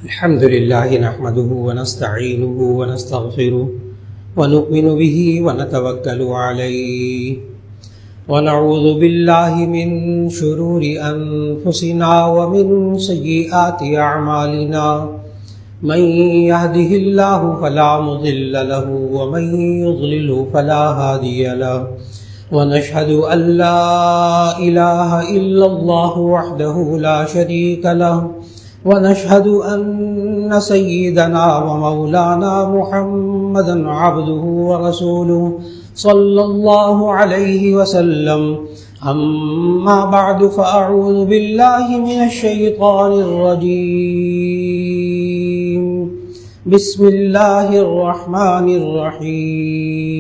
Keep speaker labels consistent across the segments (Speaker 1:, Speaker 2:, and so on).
Speaker 1: الحمد لله نحمده ونستعينه ونستغفره ونؤمن به ونتوكل عليه ونعوذ بالله من شرور أنفسنا ومن سيئات أعمالنا من يهده الله فلا مضل له ومن يضلله فلا هادي له ونشهد أن لا إله إلا الله وحده لا شريك له ونشهد أن سيدنا ومولانا محمدا عبده ورسوله صلى الله عليه وسلم أما بعد فأعوذ بالله من الشيطان الرجيم بسم الله الرحمن الرحيم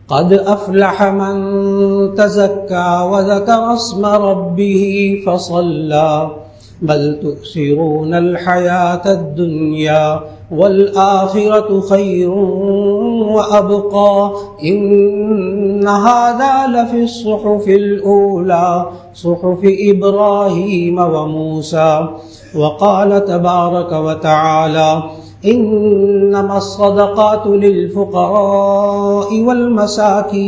Speaker 1: قد أفلح من تزكى وذكر اسم ربه فصلى بل تؤثرون الحياة الدنيا والآخرة خير وأبقى إن هذا لفي الصحف الأولى صحف إبراهيم وموسى وقال تبارك وتعالى إنما الصدقات للفقراء والمساكين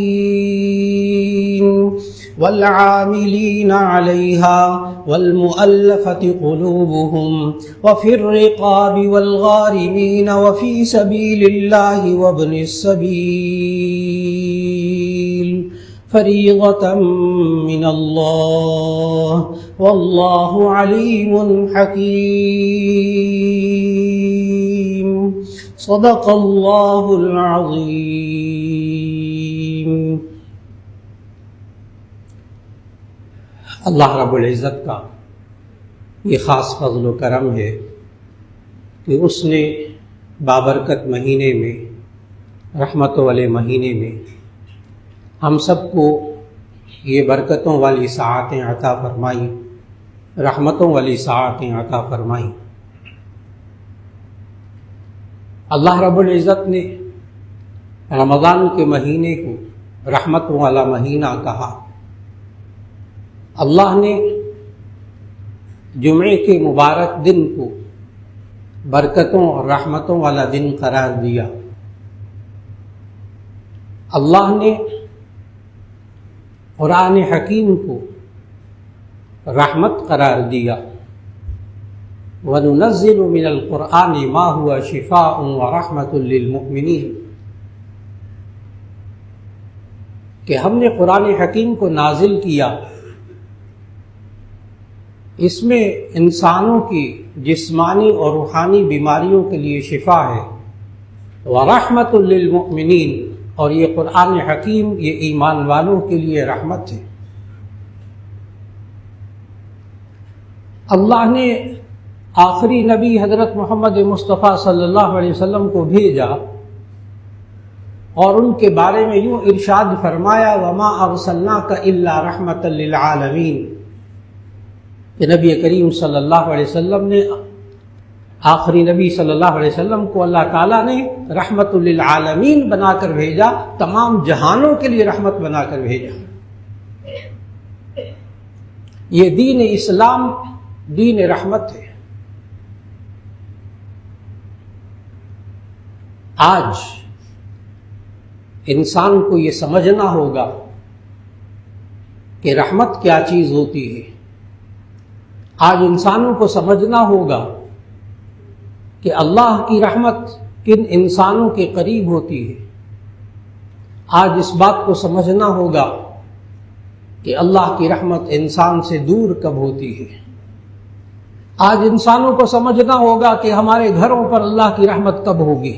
Speaker 1: والعاملين عليها والمؤلفة قلوبهم وفي الرقاب والغارمين وفي سبيل الله وابن السبيل فريضة من الله والله عليم حكيم صدق الله العظيم۔
Speaker 2: اللہ رب العزت کا یہ خاص فضل و کرم ہے کہ اس نے بابرکت مہینے میں، رحمتوں والے مہینے میں ہم سب کو یہ برکتوں والی ساعتیں عطا فرمائی، رحمتوں والی ساعتیں عطا فرمائی۔ اللہ رب العزت نے رمضان کے مہینے کو رحمتوں والا مہینہ کہا۔ اللہ نے جمعے کے مبارک دن کو برکتوں اور رحمتوں والا دن قرار دیا۔ اللہ نے قرآن حکیم کو رحمت قرار دیا۔ وَنُنَزِّلُ مِنَ الْقُرْآنِ مَا هُوَ شِفَاءٌ وَرَحْمَةٌ لِّلْمُؤْمِنِينَ، کہ ہم نے قرآن حکیم کو نازل کیا، اس میں انسانوں کی جسمانی اور روحانی بیماریوں کے لیے شفا ہے۔ وَرَحْمَةٌ لِّلْمُؤْمِنِينَ، اور یہ قرآن حکیم یہ ایمان والوں کے لیے رحمت ہے۔ اللہ نے آخری نبی حضرت محمد مصطفیٰ صلی اللہ علیہ وسلم کو بھیجا اور ان کے بارے میں یوں ارشاد فرمایا، وَمَا أَرْسَلْنَاكَ إِلَّا رَحْمَةً لِّلْعَالَمِينَ، کہ نبی کریم صلی اللہ علیہ وسلم نے، آخری نبی صلی اللہ علیہ وسلم کو اللہ تعالیٰ نے رحمت للعالمین بنا کر بھیجا، تمام جہانوں کے لیے رحمت بنا کر بھیجا۔ یہ دین اسلام دین رحمت ہے۔ آج انسان کو یہ سمجھنا ہوگا کہ رحمت کیا چیز ہوتی ہے۔ آج انسانوں کو سمجھنا ہوگا کہ اللہ کی رحمت کن انسانوں کے قریب ہوتی ہے۔ آج اس بات کو سمجھنا ہوگا کہ اللہ کی رحمت انسان سے دور کب ہوتی ہے۔ آج انسانوں کو سمجھنا ہوگا کہ ہمارے گھروں پر اللہ کی رحمت کب ہوگی۔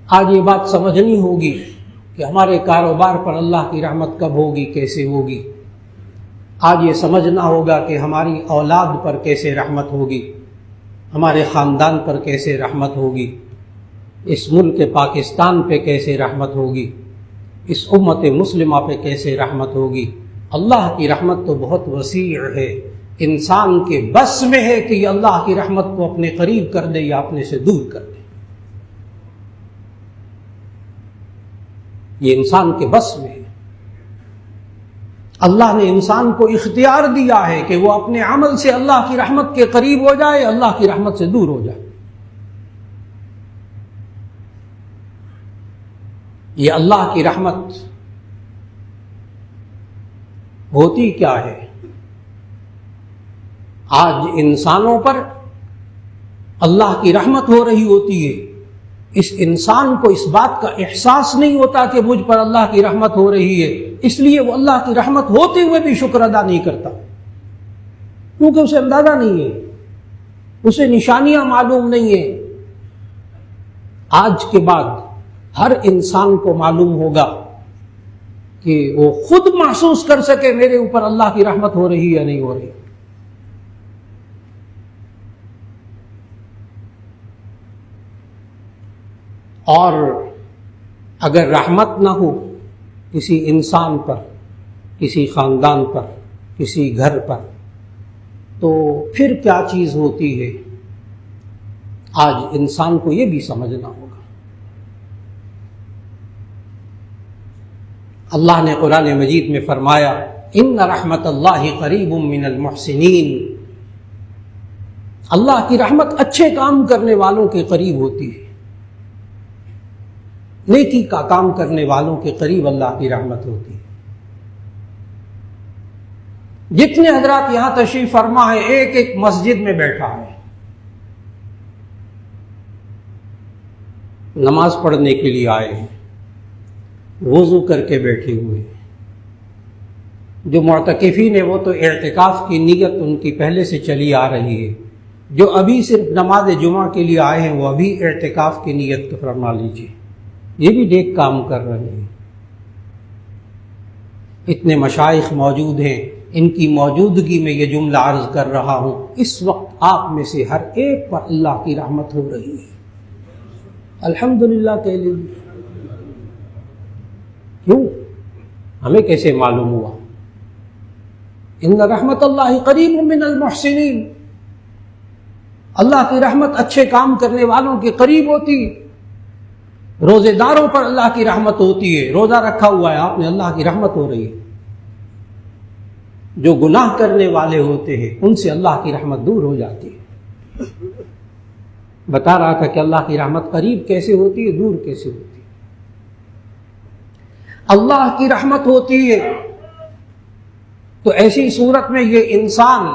Speaker 2: آج یہ بات سمجھنی ہوگی کہ ہمارے کاروبار پر اللہ کی رحمت کب ہوگی، کیسے ہوگی۔ آج یہ سمجھنا ہوگا کہ ہماری اولاد پر کیسے رحمت ہوگی، ہمارے خاندان پر کیسے رحمت ہوگی، اس ملک پاکستان پہ کیسے رحمت ہوگی، اس امت مسلمہ پہ کیسے رحمت ہوگی۔ اللہ کی رحمت تو بہت وسیع ہے، انسان کے بس میں ہے کہ یہ اللہ کی رحمت کو اپنے قریب کر دے یا اپنے سے دور کر دے۔ یہ انسان کے بس میں ہے۔ اللہ نے انسان کو اختیار دیا ہے کہ وہ اپنے عمل سے اللہ کی رحمت کے قریب ہو جائے، اللہ کی رحمت سے دور ہو جائے۔ یہ اللہ کی رحمت ہوتی کیا ہے؟ آج انسانوں پر اللہ کی رحمت ہو رہی ہوتی ہے، اس انسان کو اس بات کا احساس نہیں ہوتا کہ مجھ پر اللہ کی رحمت ہو رہی ہے، اس لیے وہ اللہ کی رحمت ہوتے ہوئے بھی شکر ادا نہیں کرتا، کیونکہ اسے اندازہ نہیں ہے، اسے نشانیاں معلوم نہیں ہیں۔ آج کے بعد ہر انسان کو معلوم ہوگا کہ وہ خود محسوس کر سکے میرے اوپر اللہ کی رحمت ہو رہی یا نہیں ہو رہی۔ اور اگر رحمت نہ ہو کسی انسان پر، کسی خاندان پر، کسی گھر پر، تو پھر کیا چیز ہوتی ہے؟ آج انسان کو یہ بھی سمجھنا ہوگا۔ اللہ نے قرآن مجید میں فرمایا ان رحمت اللہ قریب من المحسنین، اللہ کی رحمت اچھے کام کرنے والوں کے قریب ہوتی ہے، نیکی کا کام کرنے والوں کے قریب اللہ کی رحمت ہوتی ہے۔ جتنے حضرات یہاں تشریف فرما ہے، ایک ایک مسجد میں بیٹھا ہے، نماز پڑھنے کے لیے آئے ہیں، وضو کر کے بیٹھے ہوئے ہیں۔ جو معتکفین ہیں وہ تو اعتکاف کی نیت ان کی پہلے سے چلی آ رہی ہے، جو ابھی صرف نماز جمعہ کے لیے آئے ہیں وہ ابھی اعتکاف کی نیت فرما لیجیے، یہ بھی نیک کام کر رہے ہیں۔ اتنے مشائخ موجود ہیں، ان کی موجودگی میں یہ جملہ عرض کر رہا ہوں، اس وقت آپ میں سے ہر ایک پر اللہ کی رحمت ہو رہی ہے، الحمدللہ کہہ لیجیے۔ کیوں؟ ہمیں کیسے معلوم ہوا؟ ان رحمت اللہ قریب من المحسنین، اللہ کی رحمت اچھے کام کرنے والوں کے قریب ہوتی ہے۔ روزے داروں پر اللہ کی رحمت ہوتی ہے، روزہ رکھا ہوا ہے آپ نے، اللہ کی رحمت ہو رہی ہے۔ جو گناہ کرنے والے ہوتے ہیں ان سے اللہ کی رحمت دور ہو جاتی ہے۔ بتا رہا تھا کہ اللہ کی رحمت قریب کیسے ہوتی ہے، دور کیسے ہوتی ہے۔ اللہ کی رحمت ہوتی ہے تو ایسی صورت میں یہ انسان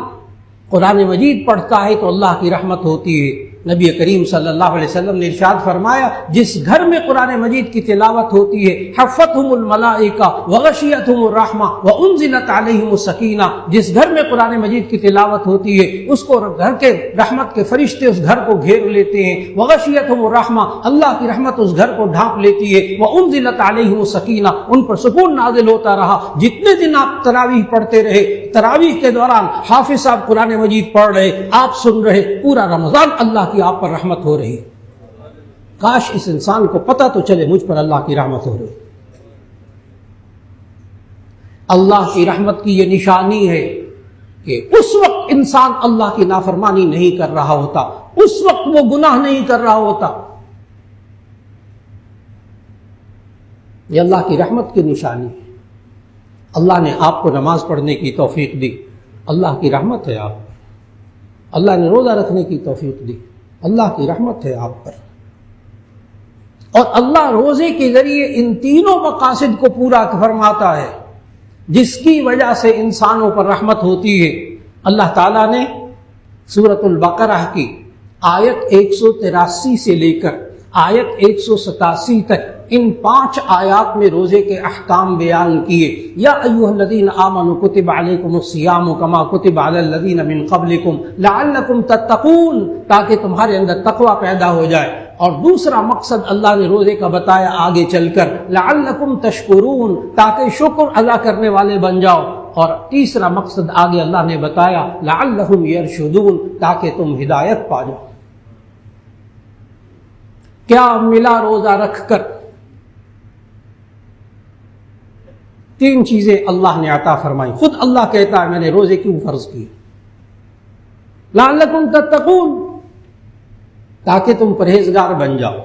Speaker 2: قرآن مجید پڑھتا ہے تو اللہ کی رحمت ہوتی ہے۔ نبی کریم صلی اللہ علیہ وسلم نے ارشاد فرمایا جس گھر میں قرآن مجید کی تلاوت ہوتی ہے حفتہم الملائکہ وغشیتہم الرحمہ وانزلت علیہم السکینہ، جس گھر میں قرآن مجید کی تلاوت ہوتی ہے اس کو گھر کے رحمت کے فرشتے اس گھر کو گھیر لیتے ہیں، وغشیتہم الرحمہ، اللہ کی رحمت اس گھر کو ڈھانپ لیتی ہے، وانزلت علیہم السکینہ، ان پر سکون نازل ہوتا رہا۔ جتنے دن آپ تراویح پڑھتے رہے، تراویح کے دوران حافظ صاحب قرآن مجید پڑھ رہے، آپ سن رہے، پورا رمضان اللہ کی آپ پر رحمت ہو رہی ہے۔ کاش اس انسان کو پتہ تو چلے مجھ پر اللہ کی رحمت ہو رہی۔ اللہ کی رحمت کی یہ نشانی ہے کہ اس وقت انسان اللہ کی نافرمانی نہیں کر رہا ہوتا، اس وقت وہ گناہ نہیں کر رہا ہوتا۔ یہ اللہ کی رحمت کی نشانی ہے۔ اللہ نے آپ کو نماز پڑھنے کی توفیق دی، اللہ کی رحمت ہے آپ پر۔ اللہ نے روزہ رکھنے کی توفیق دی، اللہ کی رحمت ہے آپ پر۔ اور اللہ روزے کے ذریعے ان تینوں مقاصد کو پورا فرماتا ہے جس کی وجہ سے انسانوں پر رحمت ہوتی ہے۔ اللہ تعالیٰ نے سورۃ البقرہ کی آیت 183 سے لے کر آیت 187 تک ان 5 آیات میں روزے کے احکام بیان کیے۔ یا ایھا الذین آمنوا کتب علیکم الصیام کما کتب علی الذین من قبلکم لعلکم تتقون، تاکہ تمہارے اندر تقوی پیدا ہو جائے۔ اور دوسرا مقصد اللہ نے روزے کا بتایا آگے چل کر، لعلکم تشکرون، تاکہ شکر ادا کرنے والے بن جاؤ۔ اور تیسرا مقصد آگے اللہ نے بتایا، لعلہم یرشدون، تاکہ تم ہدایت پا جاؤ۔ کیا ملا روزہ رکھ کر؟ 3 چیزیں اللہ نے عطا فرمائی، خود اللہ کہتا ہے میں نے روزے کیوں فرض کی؟ لعلکم تتقون، تاکہ تم پرہیزگار بن جاؤ۔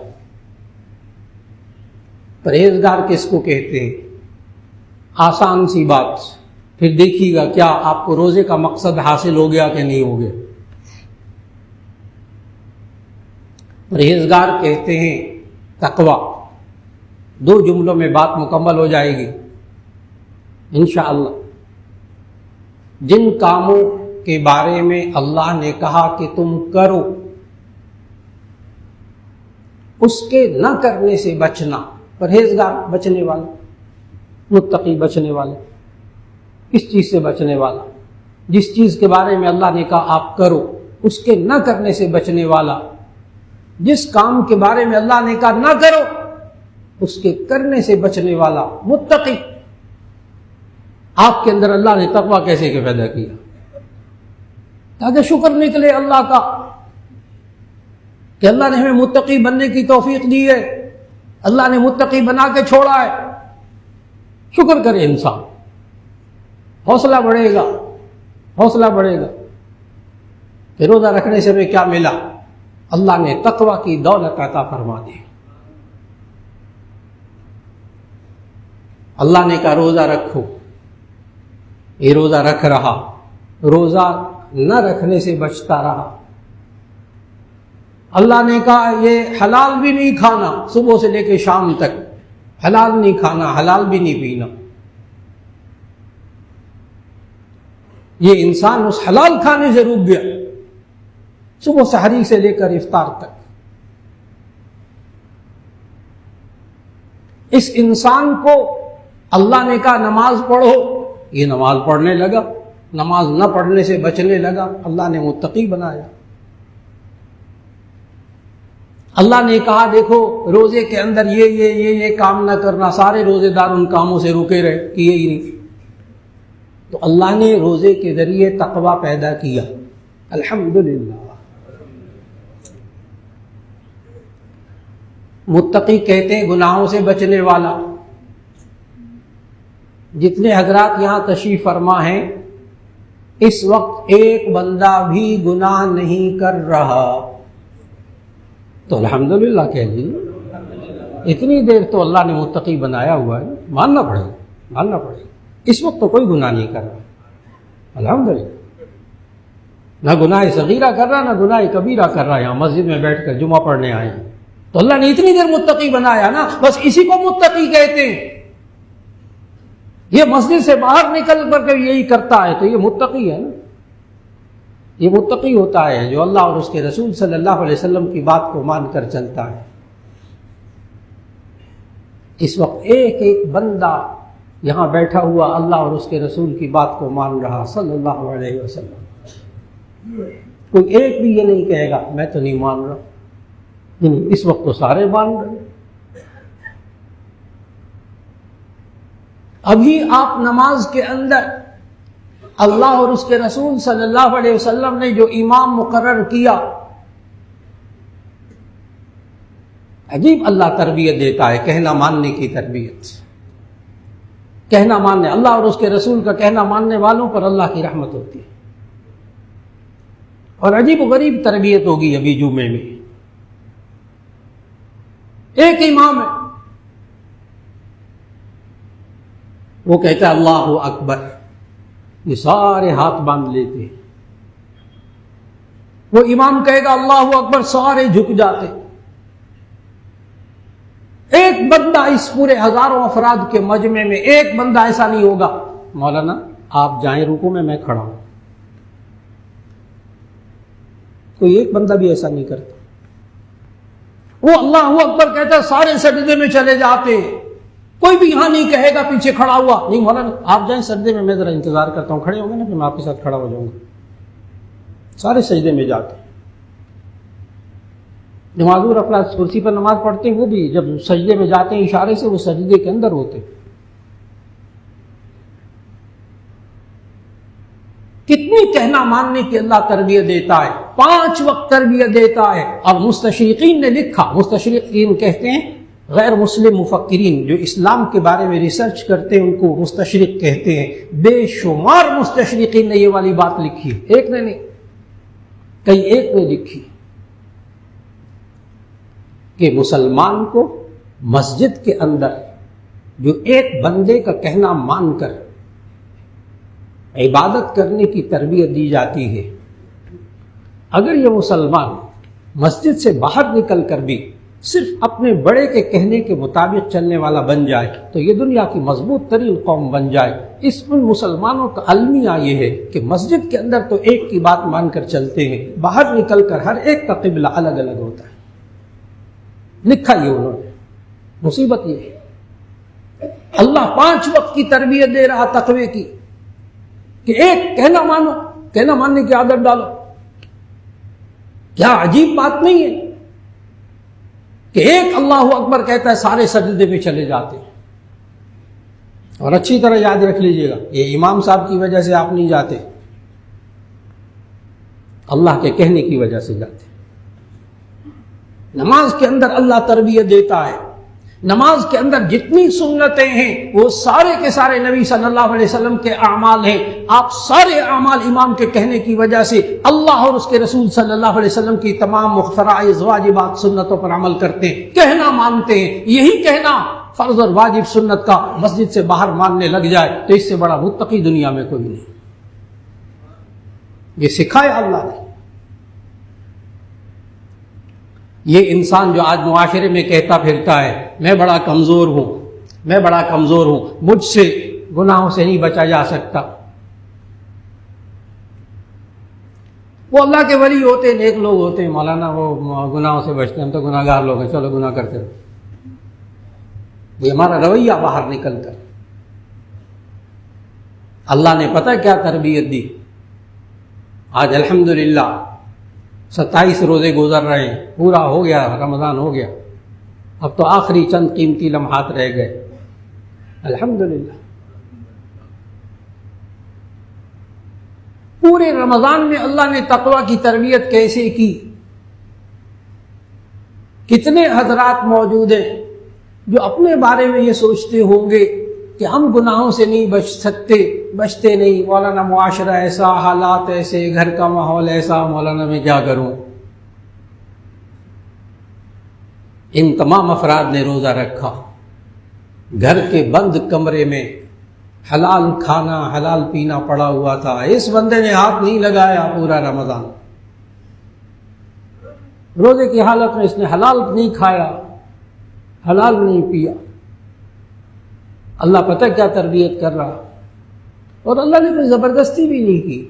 Speaker 2: پرہیزگار کس کو کہتے ہیں؟ آسان سی بات، پھر دیکھیے گا کیا آپ کو روزے کا مقصد حاصل ہو گیا کہ نہیں ہو گیا۔ پرہیزگار کہتے ہیں تقویٰ، 2 جملوں میں بات مکمل ہو جائے گی انشاءاللہ۔ جن کاموں کے بارے میں اللہ نے کہا کہ تم کرو، اس کے نہ کرنے سے بچنا، پرہیزگار بچنے والا، متقی بچنے والا، کس چیز سے بچنے والا؟ جس چیز کے بارے میں اللہ نے کہا آپ کرو، اس کے نہ کرنے سے بچنے والا، جس کام کے بارے میں اللہ نے کہا نہ کرو، اس کے کرنے سے بچنے والا، متقی۔ آپ کے اندر اللہ نے تقویٰ کیسے کہ پیدا کیا؟ تاکہ شکر نکلے اللہ کا کہ اللہ نے ہمیں متقی بننے کی توفیق دی ہے، اللہ نے متقی بنا کے چھوڑا ہے۔ شکر کرے انسان، حوصلہ بڑھے گا، حوصلہ بڑھے گا کہ روزہ رکھنے سے ہمیں کیا ملا؟ اللہ نے تقویٰ کی دولت عطا فرما دی۔ اللہ نے کہا روزہ رکھو، یہ روزہ رکھ رہا، روزہ نہ رکھنے سے بچتا رہا۔ اللہ نے کہا یہ حلال بھی نہیں کھانا، صبح سے لے کے شام تک حلال نہیں کھانا، حلال بھی نہیں پینا۔ یہ انسان اس حلال کھانے سے رک گیا، صبح سحری سے لے کر افطار تک۔ اس انسان کو اللہ نے کہا نماز پڑھو، یہ نماز پڑھنے لگا، نماز نہ پڑھنے سے بچنے لگا، اللہ نے متقی بنایا۔ اللہ نے کہا دیکھو روزے کے اندر یہ کام نہ کرنا، سارے روزے دار ان کاموں سے رکے رہے، کیے ہی نہیں۔ تو اللہ نے روزے کے ذریعے تقویٰ پیدا کیا، الحمدللہ۔ متقی کہتے ہیں گناہوں سے بچنے والا۔ جتنے حضرات یہاں تشریف فرما ہیں اس وقت ایک بندہ بھی گناہ نہیں کر رہا، تو الحمدللہ کہہ لیجیے۔ اتنی دیر تو اللہ نے متقی بنایا ہوا ہے، ماننا پڑے گا، ماننا پڑے گا۔ اس وقت تو کوئی گناہ نہیں کر رہا، الحمدللہ۔ نہ گناہ صغیرہ کر رہا، نہ گناہ کبیرہ کر رہا، یہاں مسجد میں بیٹھ کر جمعہ پڑھنے آئے ہیں تو اللہ نے اتنی دیر متقی بنایا نا، بس اسی کو متقی کہتے ہیں۔ یہ مسجد سے باہر نکل کر یہی کرتا ہے تو یہ متقی ہے نا، یہ متقی ہوتا ہے جو اللہ اور اس کے رسول صلی اللہ علیہ وسلم کی بات کو مان کر چلتا ہے۔ اس وقت ایک ایک بندہ یہاں بیٹھا ہوا اللہ اور اس کے رسول کی بات کو مان رہا صلی اللہ علیہ وسلم۔ کوئی ایک بھی یہ نہیں کہے گا میں تو نہیں مان رہا، نہیں، اس وقت تو سارے مان رہے۔ ابھی آپ نماز کے اندر اللہ اور اس کے رسول صلی اللہ علیہ وسلم نے جو امام مقرر کیا، عجیب اللہ تربیت دیتا ہے، کہنا ماننے کی تربیت، کہنا ماننے، اللہ اور اس کے رسول کا کہنا ماننے والوں پر اللہ کی رحمت ہوتی ہے۔ اور عجیب و غریب تربیت ہوگی ابھی جمعے میں، ایک امام ہے وہ کہتا ہے اللہ اکبر، یہ سارے ہاتھ باندھ لیتے ہیں۔ وہ امام کہے گا اللہ اکبر، سارے جھک جاتے۔ ایک بندہ اس پورے ہزاروں افراد کے مجمع میں ایک بندہ ایسا نہیں ہوگا مولانا آپ جائیں رکوع میں کھڑا ہوں، کوئی ایک بندہ بھی ایسا نہیں کرتا۔ وہ اللہ اکبر کہتا ہے، سارے سجدے میں چلے جاتے، کوئی بھی یہاں نہیں کہے گا پیچھے کھڑا ہوا نہیں مولانا آپ جائیں سجدے میں ذرا انتظار کرتا ہوں، کھڑے ہوں گے نا پھر میں آپ کے ساتھ کھڑا ہو جاؤں گا۔ سارے سجدے میں جاتے، جو معذور افراد کرسی پر نماز پڑھتے ہیں وہ بھی جب سجدے میں جاتے ہیں اشارے سے وہ سجدے کے اندر ہوتے۔ کتنی کہنا ماننے کی اللہ تربیت دیتا ہے، 5 وقت تربیت دیتا ہے۔ اور مستشرقین نے لکھا، مستشرقین کہتے ہیں غیر مسلم مفکرین جو اسلام کے بارے میں ریسرچ کرتے ہیں ان کو مستشرق کہتے ہیں، بے شمار مستشرقین نے یہ والی بات لکھی، ایک نے نہیں، کئی ایک نے لکھی کہ مسلمان کو مسجد کے اندر جو ایک بندے کا کہنا مان کر عبادت کرنے کی تربیت دی جاتی ہے، اگر یہ مسلمان مسجد سے باہر نکل کر بھی صرف اپنے بڑے کے کہنے کے مطابق چلنے والا بن جائے تو یہ دنیا کی مضبوط ترین قوم بن جائے۔ اس میں مسلمانوں کا المیہ یہ ہے کہ مسجد کے اندر تو ایک کی بات مان کر چلتے ہیں، باہر نکل کر ہر ایک کا قبلہ الگ الگ ہوتا ہے۔ لکھا یہ انہوں نے، مصیبت یہ ہے اللہ 5 وقت کی تربیت دے رہا تقوی کی کہ ایک کہنا مانو، کہنا ماننے کی عادت ڈالو۔ کیا عجیب بات نہیں ہے کہ ایک اللہ اکبر کہتا ہے سارے سجدے پہ چلے جاتے ہیں۔ اور اچھی طرح یاد رکھ لیجئے گا، یہ امام صاحب کی وجہ سے آپ نہیں جاتے، اللہ کے کہنے کی وجہ سے جاتے۔ نماز کے اندر اللہ تربیت دیتا ہے، نماز کے اندر جتنی سنتیں ہیں وہ سارے کے سارے نبی صلی اللہ علیہ وسلم کے اعمال ہیں۔ آپ سارے اعمال امام کے کہنے کی وجہ سے اللہ اور اس کے رسول صلی اللہ علیہ وسلم کی تمام فرائض واجبات سنتوں پر عمل کرتے ہیں، کہنا مانتے ہیں۔ یہی کہنا فرض اور واجب سنت کا مسجد سے باہر ماننے لگ جائے تو اس سے بڑا متقی دنیا میں کوئی نہیں۔ یہ سکھایا اللہ نے۔ یہ انسان جو آج معاشرے میں کہتا پھرتا ہے میں بڑا کمزور ہوں، میں بڑا کمزور ہوں، مجھ سے گناہوں سے نہیں بچا جا سکتا، وہ اللہ کے ولی ہوتے ہیں، نیک لوگ ہوتے ہیں، مولانا وہ گناہوں سے بچتے ہیں، ہم تو گناہ گار لوگ ہیں، چلو گناہ کرتے رہو۔ یہ ہمارا رویہ باہر نکل کر اللہ نے پتہ کیا تربیت دی۔ آج الحمدللہ 27 روزے گزر رہے ہیں، پورا ہو گیا، رمضان ہو گیا، اب تو آخری چند قیمتی لمحات رہ گئے، الحمدللہ۔ پورے رمضان میں اللہ نے تقویٰ کی تربیت کیسے کی؟ کتنے حضرات موجود ہیں جو اپنے بارے میں یہ سوچتے ہوں گے کہ ہم گناہوں سے نہیں بچ سکتے، بچتے نہیں، مولانا معاشرہ ایسا، حالات ایسے، گھر کا ماحول ایسا، مولانا میں کیا کروں؟ ان تمام افراد نے روزہ رکھا، گھر کے بند کمرے میں حلال کھانا حلال پینا پڑا ہوا تھا، اس بندے نے ہاتھ نہیں لگایا پورا رمضان، روزے کی حالت میں اس نے حلال نہیں کھایا، حلال نہیں پیا۔ اللہ پتہ کیا تربیت کر رہا، اور اللہ نے کوئی زبردستی بھی نہیں کی،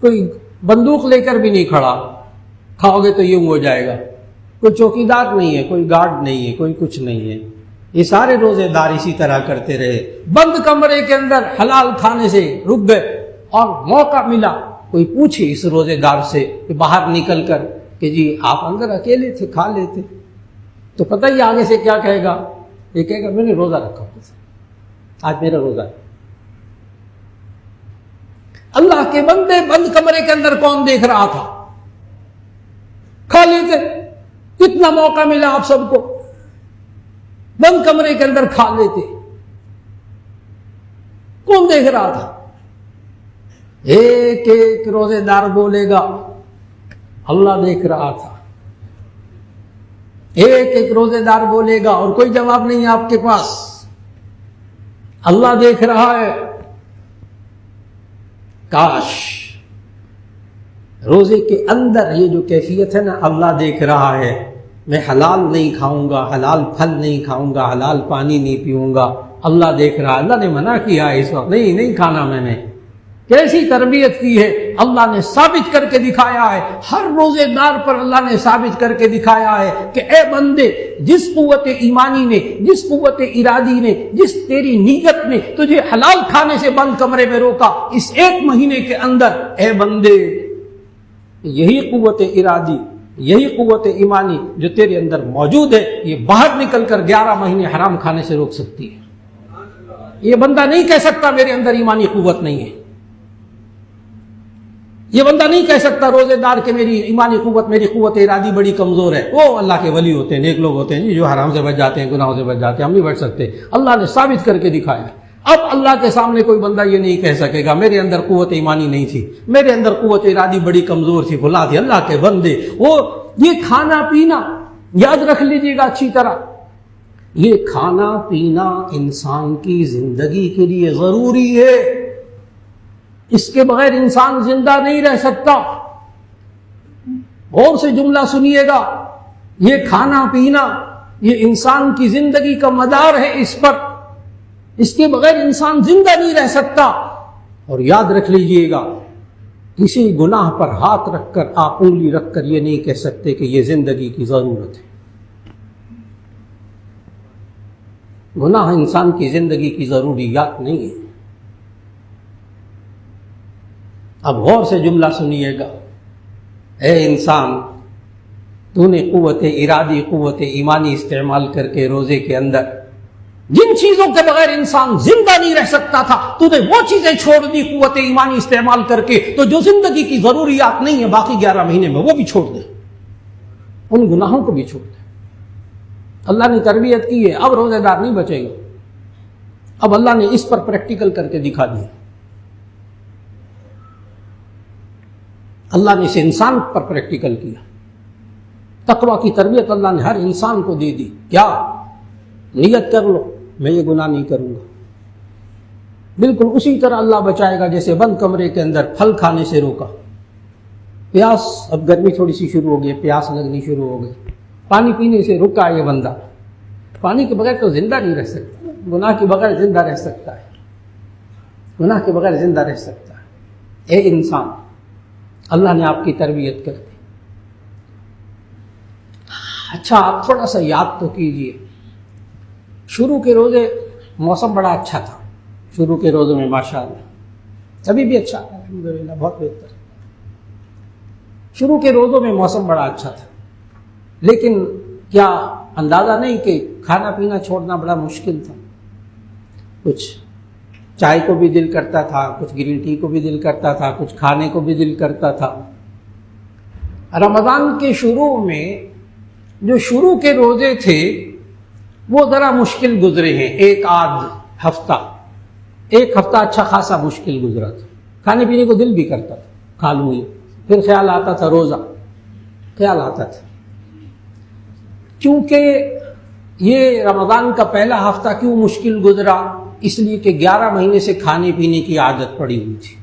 Speaker 2: کوئی بندوق لے کر بھی نہیں کھڑا، کھاؤ گے تو یوں ہو جائے گا، کوئی چوکیدار نہیں ہے، کوئی گارڈ نہیں ہے، کوئی کچھ نہیں ہے۔ یہ سارے روزے دار اسی طرح کرتے رہے، بند کمرے کے اندر حلال کھانے سے رک گئے، اور موقع ملا کوئی پوچھے اس روزے دار سے کہ باہر نکل کر کہ جی آپ اندر اکیلے تھے، کھا لیتے، تو پتہ ہی آگے سے کیا کہے گا؟ یہ کہے گا میں نے روزہ رکھا، آج میرا روزہ ہے۔ اللہ کے بندے بند کمرے کے اندر کون دیکھ رہا تھا؟ کھا لیتے، کتنا موقع ملا آپ سب کو، بند کمرے کے اندر کھا لیتے، کون دیکھ رہا تھا؟ ایک ایک روزے دار بولے گا اللہ دیکھ رہا تھا، ایک ایک روزے دار بولے گا اور کوئی جواب نہیں آپ کے پاس، اللہ دیکھ رہا ہے۔ کاش روزے کے اندر یہ جو کیفیت ہے نا، اللہ دیکھ رہا ہے، میں حلال نہیں کھاؤں گا، حلال پھل نہیں کھاؤں گا، حلال پانی نہیں پیوں گا، اللہ دیکھ رہا ہے، اللہ نے منع کیا ہے اس وقت نہیں کھانا۔ میں نے کیسی تربیت کی ہے، اللہ نے ثابت کر کے دکھایا ہے، ہر روزے دار پر اللہ نے ثابت کر کے دکھایا ہے کہ اے بندے، جس قوت ایمانی نے، جس قوت ارادی نے، جس تیری نیت نے تجھے حلال کھانے سے بند کمرے میں روکا، اس 1 مہینے کے اندر، اے بندے، یہی قوت ارادی، یہی قوت ایمانی جو تیرے اندر موجود ہے، یہ باہر نکل کر 11 مہینے حرام کھانے سے روک سکتی ہے۔ یہ بندہ نہیں کہہ سکتا میرے اندر ایمانی قوت نہیں ہے، یہ بندہ نہیں کہہ سکتا روزے دار کہ میری ایمانی قوت، میری قوت ارادی بڑی کمزور ہے۔ وہ اللہ کے ولی ہوتے ہیں، نیک لوگ ہوتے ہیں جو حرام سے بچ جاتے ہیں، گناہوں سے بچ جاتے ہیں، ہم نہیں بچ سکتے، اللہ نے ثابت کر کے دکھایا۔ اب اللہ کے سامنے کوئی بندہ یہ نہیں کہہ سکے گا میرے اندر قوت ایمانی نہیں تھی، میرے اندر قوت ارادی بڑی کمزور تھی، فلاں تھی۔ اللہ کے بندے، وہ یہ کھانا پینا یاد رکھ لیجیے گا اچھی طرح، یہ کھانا پینا انسان کی زندگی کے لیے ضروری ہے، اس کے بغیر انسان زندہ نہیں رہ سکتا. غور سے جملہ سنیے گا. یہ کھانا پینا یہ انسان کی زندگی کا مدار ہے. اس پر اس کے بغیر انسان زندہ نہیں رہ سکتا. اور یاد رکھ لیجئے گا کسی گناہ پر ہاتھ رکھ کر آپ انگلی رکھ کر یہ نہیں کہہ سکتے کہ یہ زندگی کی ضرورت ہے. گناہ انسان کی زندگی کی ضروریات نہیں ہے. اب غور سے جملہ سنیے گا. اے انسان تو نے قوت ارادی قوت ایمانی استعمال کر کے روزے کے اندر جن چیزوں کے بغیر انسان زندہ نہیں رہ سکتا تھا تو نے وہ چیزیں چھوڑ دی قوت ایمانی استعمال کر کے. تو جو زندگی کی ضروریات نہیں ہیں باقی 11 مہینے میں وہ بھی چھوڑ دے, ان گناہوں کو بھی چھوڑ دے. اللہ نے تربیت کی ہے. اب روزے دار نہیں بچے گا. اب اللہ نے اس پر پریکٹیکل کر کے دکھا دیا. اللہ نے اس انسان پر پریکٹیکل کیا. تقوی کی تربیت اللہ نے ہر انسان کو دے دی. کیا نیت کر لو میں یہ گناہ نہیں کروں گا. بالکل اسی طرح اللہ بچائے گا جیسے بند کمرے کے اندر پھل کھانے سے روکا. پیاس, اب گرمی تھوڑی سی شروع ہو گئی, پیاس لگنی شروع ہو گئی, پانی پینے سے رکا یہ بندہ. پانی کے بغیر تو زندہ نہیں رہ سکتا. گناہ کے بغیر زندہ رہ سکتا ہے. گناہ کے بغیر زندہ رہ سکتا ہے. اے انسان اللہ نے آپ کی تربیت کر دی. اچھا آپ تھوڑا سا یاد تو کیجئے شروع کے روزے موسم بڑا اچھا تھا. شروع کے روزوں میں ماشاءاللہ ابھی بھی اچھا ہے الحمدللہ بہت بہتر. شروع کے روزوں میں موسم بڑا اچھا تھا لیکن کیا اندازہ نہیں کہ کھانا پینا چھوڑنا بڑا مشکل تھا. کچھ چائے کو بھی دل کرتا تھا, کچھ گرین ٹی کو بھی دل کرتا تھا, کچھ کھانے کو بھی دل کرتا تھا. رمضان کے شروع میں جو شروع کے روزے تھے وہ ذرا مشکل گزرے ہیں. ایک ہفتہ اچھا خاصا مشکل گزرا تھا. کھانے پینے کو دل بھی کرتا تھا, کھا لوں یہ, پھر خیال آتا تھا روزہ, خیال آتا تھا. کیونکہ یہ رمضان کا پہلا ہفتہ کیوں مشکل گزرا, اس لیے کہ 11 مہینے سے کھانے پینے کی عادت پڑی ہوئی تھی.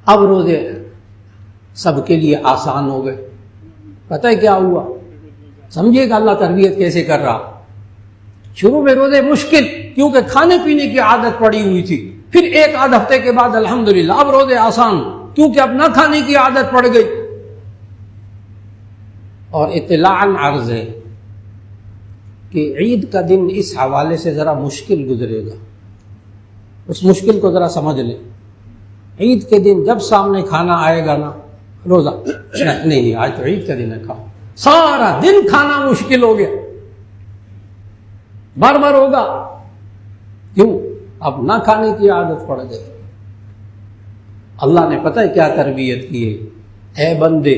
Speaker 2: اب روزے سب کے لیے آسان ہو گئے. پتہ ہے کیا ہوا, سمجھیے گا اللہ تربیت کیسے کر رہا. شروع میں روزے مشکل کیونکہ کھانے پینے کی عادت پڑی ہوئی تھی. پھر ایک آدھ ہفتے کے بعد الحمدللہ اب روزے آسان کیونکہ اب نہ کھانے کی عادت پڑ گئی. اور اطلاعاً عرض ہے کہ عید کا دن اس حوالے سے ذرا مشکل گزرے گا. اس مشکل کو ذرا سمجھ لیں. عید کے دن جب سامنے کھانا آئے گا نا روزہ نہیں آج تو عید کا دن ہے کھاؤ, سارا دن کھانا مشکل ہو گیا, بار بار ہوگا. کیوں؟ اب نہ کھانے کی عادت پڑ گئی. اللہ نے پتہ ہے کیا تربیت کی ہے, اے بندے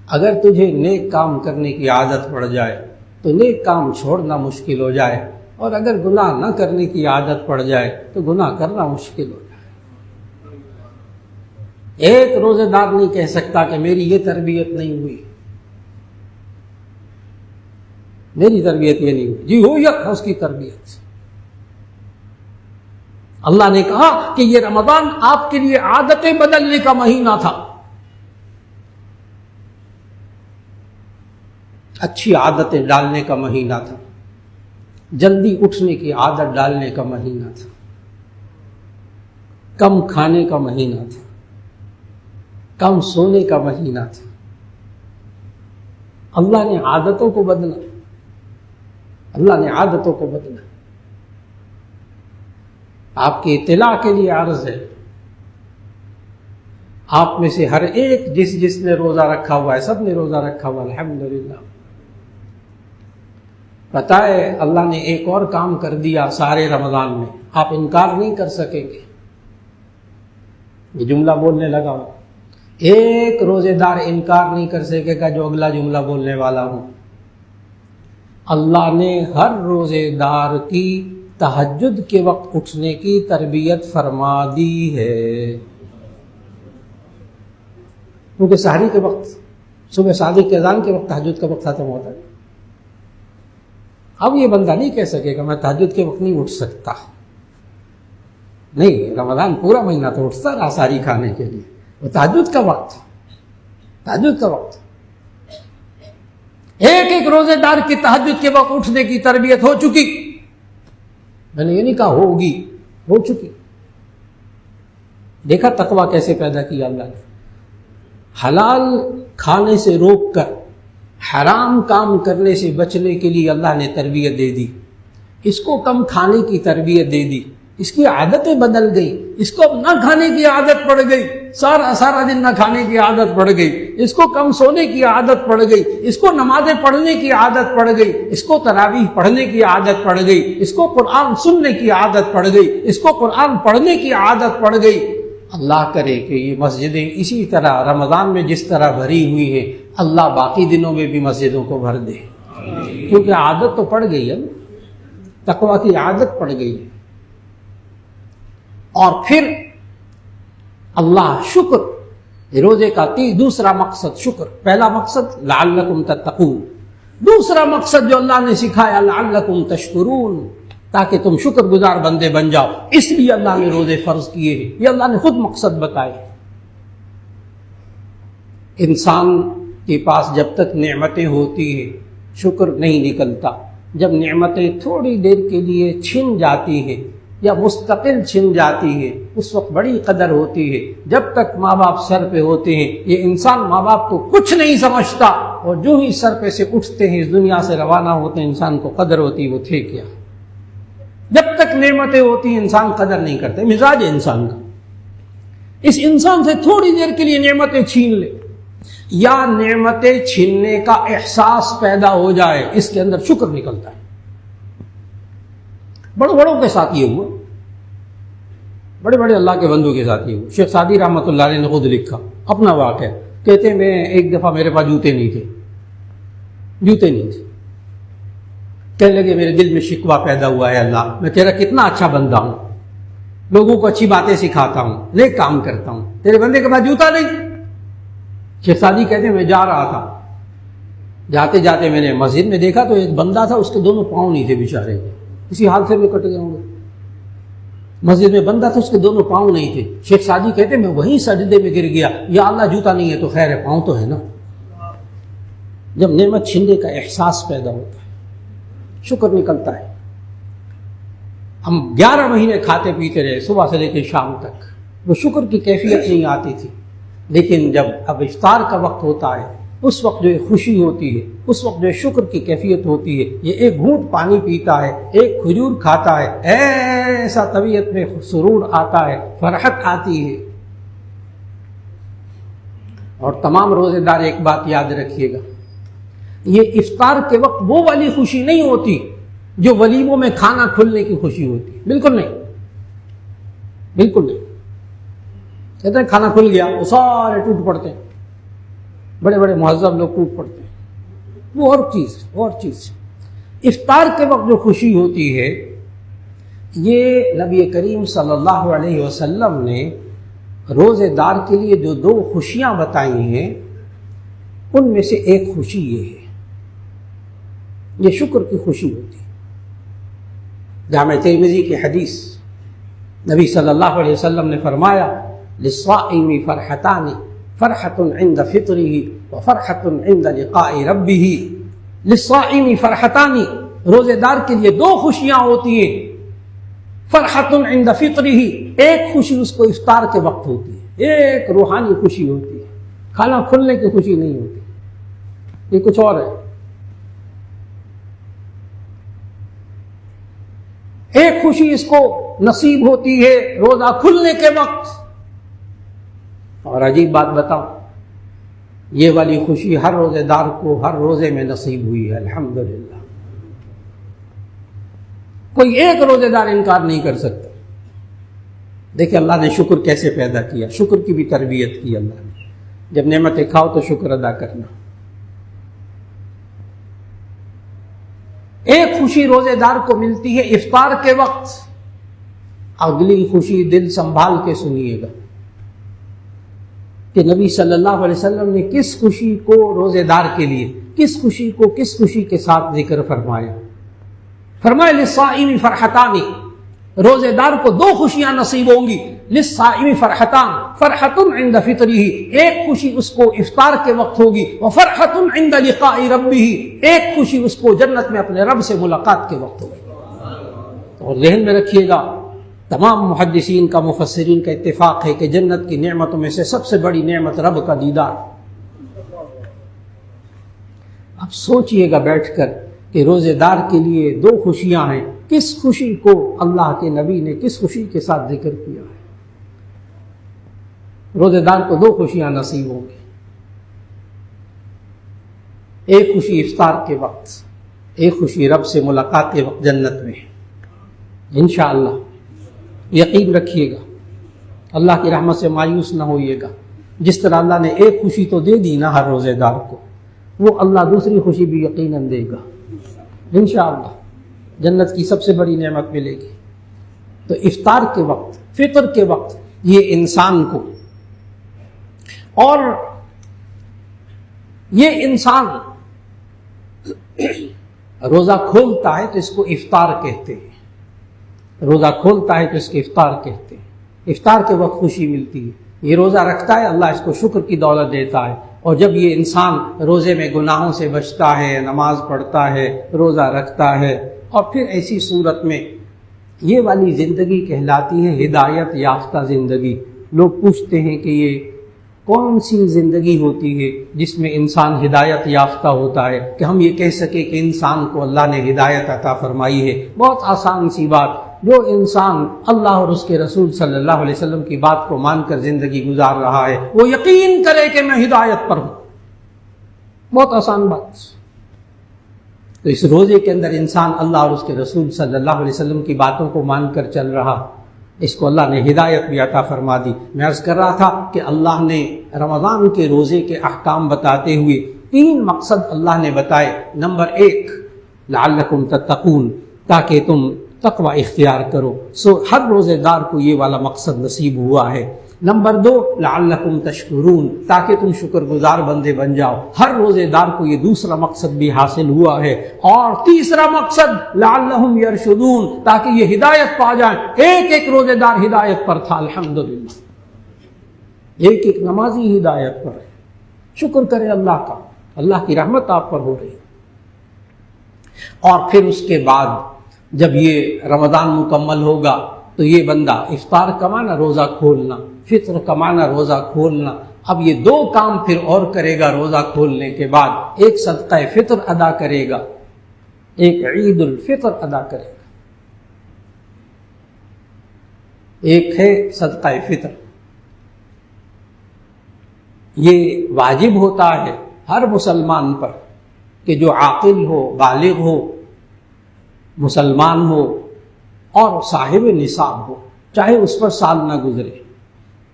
Speaker 2: اگر تجھے نیک کام کرنے کی عادت پڑ جائے تو نیک کام چھوڑنا مشکل ہو جائے, اور اگر گناہ نہ کرنے کی عادت پڑ جائے تو گناہ کرنا مشکل ہو جائے. ایک روزے دار نہیں کہہ سکتا کہ میری یہ تربیت نہیں ہوئی, میری تربیت یہ نہیں ہوئی. جی ہوئی ہے اس کی تربیت. اللہ نے کہا کہ یہ رمضان آپ کے لیے عادتیں بدلنے کا مہینہ تھا, اچھی عادتیں ڈالنے کا مہینہ تھا, جلدی اٹھنے کی عادت ڈالنے کا مہینہ تھا, کم کھانے کا مہینہ تھا, کم سونے کا مہینہ تھا. اللہ نے عادتوں کو بدلا, اللہ نے عادتوں کو بدلا. آپ کی اطلاع کے لیے عرض ہے, آپ میں سے ہر ایک جس نے روزہ رکھا ہوا ہے, سب نے روزہ رکھا ہوا الحمدللہ. پتہ ہے اللہ نے ایک اور کام کر دیا سارے رمضان میں, آپ انکار نہیں کر سکیں گے. یہ جملہ بولنے لگا ہوں, ایک روزے دار انکار نہیں کر سکے گا جو اگلا جملہ بولنے والا ہوں. اللہ نے ہر روزے دار کی تہجد کے وقت اٹھنے کی تربیت فرما دی ہے. کیونکہ سحری کے وقت, صبح صادق کے اذان کے وقت تہجد کا وقت ختم ہوتا ہے. اب یہ بندہ نہیں کہہ سکے گا میں تہجد کے وقت نہیں اٹھ سکتا. نہیں، رمضان پورا مہینہ تو اٹھتا رہا ساری کھانے کے لیے، وہ تہجد کا وقت تھا، تہجد کا وقت. ایک ایک روزے دار کی تہجد کے وقت اٹھنے کی تربیت ہو چکی. میں نے یہ نہیں کہا ہوگی، ہو چکی. دیکھا تقویٰ کیسے پیدا کیا اللہ نے. حلال کھانے سے روک کر حرام کام کرنے سے بچنے کے لیے اللہ نے تربیت دے دی. اس کو کم کھانے کی تربیت دے دی، اس کی عادتیں بدل گئی، اس کو اب نہ کھانے کی عادت پڑ گئی، سارا دن نہ کھانے کی عادت پڑ گئی، اس کو کم سونے کی عادت پڑ گئی، اس کو نمازیں پڑھنے کی عادت پڑ گئی، اس کو تراویح پڑھنے کی عادت پڑ گئی، اس کو قرآن سننے کی عادت پڑ گئی، اس کو قرآن پڑھنے کی عادت پڑ گئی. اللہ کرے کہ یہ مسجدیں اسی طرح رمضان میں جس طرح بھری ہوئی ہیں، اللہ باقی دنوں میں بھی مسجدوں کو بھر دے، کیونکہ عادت تو پڑ گئی ہے نا، تقویٰ کی عادت پڑ گئی ہے. اور پھر اللہ شکر، روزے کا دوسرا مقصد شکر. پہلا مقصد لعلکم تتقون، دوسرا مقصد جو اللہ نے سکھایا لعلکم تشکرون، تاکہ تم شکر گزار بندے بن جاؤ. اس لیے اللہ نے روزے فرض کیے ہیں، یہ اللہ نے خود مقصد بتائے. انسان کے پاس جب تک نعمتیں ہوتی ہیں شکر نہیں نکلتا. جب نعمتیں تھوڑی دیر کے لیے چھن جاتی ہیں یا مستقل چھن جاتی ہے اس وقت بڑی قدر ہوتی ہے. جب تک ماں باپ سر پہ ہوتے ہیں یہ انسان ماں باپ کو کچھ نہیں سمجھتا، اور جو ہی سر پہ سے اٹھتے ہیں اس دنیا سے روانہ ہوتے ہیں انسان کو قدر ہوتی وہ تھے کیا. جب تک نعمتیں ہوتی ہیں انسان قدر نہیں کرتے. مزاج ہے انسان کا. اس انسان سے تھوڑی دیر کے لیے نعمتیں چھین لے یا نعمتیں چھیننے کا احساس پیدا ہو جائے، اس کے اندر شکر نکلتا ہے. بڑوں بڑوں کے ساتھ یہ ہوا، بڑے بڑے اللہ کے بندوں کے ساتھ یہ ہوا. شیخ سعدی رحمۃ اللہ علیہ نے خود لکھا اپنا واقعہ، کہتے ہیں میں ایک دفعہ میرے پاس جوتے نہیں تھے، کہنے لگے میرے دل میں شکوہ پیدا ہوا ہے، اللہ میں تیرا کتنا اچھا بندہ ہوں، لوگوں کو اچھی باتیں سکھاتا ہوں، نیک کام کرتا ہوں، تیرے بندے کے پاس جوتا نہیں. شیخ سعدی کہتے ہیں میں جا رہا تھا، جاتے جاتے میں نے مسجد میں دیکھا تو ایک بندہ تھا، اس کے دونوں پاؤں نہیں تھے بیچارے، اسی حال سے میں کٹ گیا ہوں. مسجد میں بندہ تھا، اس کے دونوں پاؤں نہیں تھے. شیخ سعدی کہتے ہیں میں وہیں سجدے میں گر گیا، یا اللہ جوتا نہیں ہے تو خیر ہے، پاؤں تو ہے نا. جب نعمت چھننے کا احساس پیدا ہوتا ہے شکر نکلتا ہے. ہم 11 مہینے کھاتے پیتے رہے صبح سے لے کے شام تک، وہ شکر کی کیفیت نہیں آتی تھی. لیکن جب اب افطار کا وقت ہوتا ہے اس وقت جو خوشی ہوتی ہے، اس وقت جو شکر کی کیفیت ہوتی ہے، یہ ایک گھونٹ پانی پیتا ہے، ایک کھجور کھاتا ہے، ایسا طبیعت میں سرور آتا ہے، فرحت آتی ہے. اور تمام روزے دار ایک بات یاد رکھیے گا، یہ افطار کے وقت وہ والی خوشی نہیں ہوتی جو ولیموں میں کھانا کھلنے کی خوشی ہوتی، بالکل نہیں، بالکل نہیں. کہتے ہیں کھانا کھل گیا وہ سارے ٹوٹ پڑتے ہیں، بڑے بڑے مہذب لوگ ٹوٹ پڑتے ہیں، وہ اور چیز. افطار کے وقت جو خوشی ہوتی ہے یہ نبی کریم صلی اللہ علیہ وسلم نے روزے دار کے لیے جو 2 خوشیاں بتائی ہیں ان میں سے ایک خوشی یہ ہے، یہ شکر کی خوشی ہوتی ہے. جامع ترمذی کی حدیث، نبی صلی اللہ علیہ وسلم نے فرمایا للصائم فرحتان، فرحت عند فطره وفرحت عند لقاء ربه. للصائم فرحتان، روزے دار کے لیے 2 خوشیاں ہوتی ہیں. فرحت عند فطره، ایک خوشی اس کو افطار کے وقت ہوتی ہے، ایک روحانی خوشی ہوتی ہے، کھانا کھلنے کی خوشی نہیں ہوتی، یہ کچھ اور ہے. ایک خوشی اس کو نصیب ہوتی ہے روزہ کھلنے کے وقت. اور عجیب بات بتاؤں، یہ والی خوشی ہر روزے دار کو ہر روزے میں نصیب ہوئی ہے، الحمدللہ. کوئی ایک روزے دار انکار نہیں کر سکتا. دیکھیں اللہ نے شکر کیسے پیدا کیا، شکر کی بھی تربیت کی اللہ نے. جب نعمتیں کھاؤ تو شکر ادا کرنا. ایک خوشی روزے دار کو ملتی ہے افطار کے وقت. اگلی خوشی دل سنبھال کے سنیے گا کہ نبی صلی اللہ علیہ وسلم نے کس خوشی کو روزے دار کے لیے، کس خوشی کے ساتھ ذکر فرمایا. فرمایا للصائم فرحتان، روزے دار کو دو خوشیاں نصیب ہوں گی. للصائم فرحتان فرحۃ عند فطرہ، ایک خوشی اس کو افطار کے وقت ہوگی، وفرحۃ عند لقاء ربہ، ایک خوشی اس کو جنت میں اپنے رب سے ملاقات کے وقت ہوگی. اور ذہن میں رکھیے گا، تمام محدثین کا مفسرین کا اتفاق ہے کہ جنت کی نعمتوں میں سے سب سے بڑی نعمت رب کا دیدار. اب سوچئے گا بیٹھ کر کہ روزے دار کے لیے دو خوشیاں ہیں، کس خوشی کو اللہ کے نبی نے کس خوشی کے ساتھ ذکر کیا ہے؟ روزے دار کو دو خوشیاں نصیب ہوں گی. ایک خوشی افطار کے وقت، ایک خوشی رب سے ملاقات کے وقت جنت میں انشاءاللہ. یقین رکھیے گا، اللہ کی رحمت سے مایوس نہ ہوئیے گا. جس طرح اللہ نے ایک خوشی تو دے دی نا ہر روزے دار کو، وہ اللہ دوسری خوشی بھی یقیناً دے گا انشاءاللہ. جنت کی سب سے بڑی نعمت ملے گی. تو افطار کے وقت، فطر کے وقت یہ انسان کو، اور یہ انسان روزہ کھولتا ہے تو اس کو افطار کہتے ہیں. روزہ کھولتا ہے تو اس کے افطار کہتے ہیں. افطار کے وقت خوشی ملتی ہے. یہ روزہ رکھتا ہے، اللہ اس کو شکر کی دولت دیتا ہے. اور جب یہ انسان روزے میں گناہوں سے بچتا ہے، نماز پڑھتا ہے، روزہ رکھتا ہے، اور پھر ایسی صورت میں یہ والی زندگی کہلاتی ہے ہدایت یافتہ زندگی. لوگ پوچھتے ہیں کہ یہ کون سی زندگی ہوتی ہے جس میں انسان ہدایت یافتہ ہوتا ہے کہ ہم یہ کہہ سکیں کہ انسان کو اللہ نے ہدایت عطا فرمائی ہے؟ بہت آسان سی بات، جو انسان اللہ اور اس کے رسول صلی اللہ علیہ وسلم کی بات کو مان کر زندگی گزار رہا ہے وہ یقین کرے کہ میں ہدایت پر ہوں. بہت آسان بات. تو اس روزے کے اندر انسان اللہ اور اس کے رسول صلی اللہ علیہ وسلم کی باتوں کو مان کر چل رہا، اس کو اللہ نے ہدایت بھی عطا فرما دی. میں عرض کر رہا تھا کہ اللہ نے رمضان کے روزے کے احکام بتاتے ہوئے 3 مقصد اللہ نے بتائے. نمبر 1 لعلکم تتقون، تاکہ تم تقوی اختیار کرو. ہر روزے دار کو یہ والا مقصد نصیب ہوا ہے. نمبر 2 لعلکم تشکرون، تاکہ تم شکر گزار بندے بن جاؤ. ہر روزے دار کو یہ دوسرا مقصد بھی حاصل ہوا ہے. اور تیسرا مقصد لعلہم یرشدون، تاکہ یہ ہدایت پا جائیں. ایک ایک روزے دار ہدایت پر تھا الحمدللہ، ایک ایک نمازی ہدایت پر ہے. شکر کرے اللہ کا، اللہ کی رحمت آپ پر ہو رہی. اور پھر اس کے بعد جب یہ رمضان مکمل ہوگا تو یہ بندہ افطار کمانا، روزہ کھولنا، فطر کمانا، روزہ کھولنا. اب یہ 2 کام پھر اور کرے گا روزہ کھولنے کے بعد. ایک صدقہ فطر ادا کرے گا، ایک عید الفطر ادا کرے گا. ایک ہے صدقہ فطر، یہ واجب ہوتا ہے ہر مسلمان پر کہ جو عاقل ہو، بالغ ہو، مسلمان ہو اور صاحب نصاب ہو، چاہے اس پر سال نہ گزرے.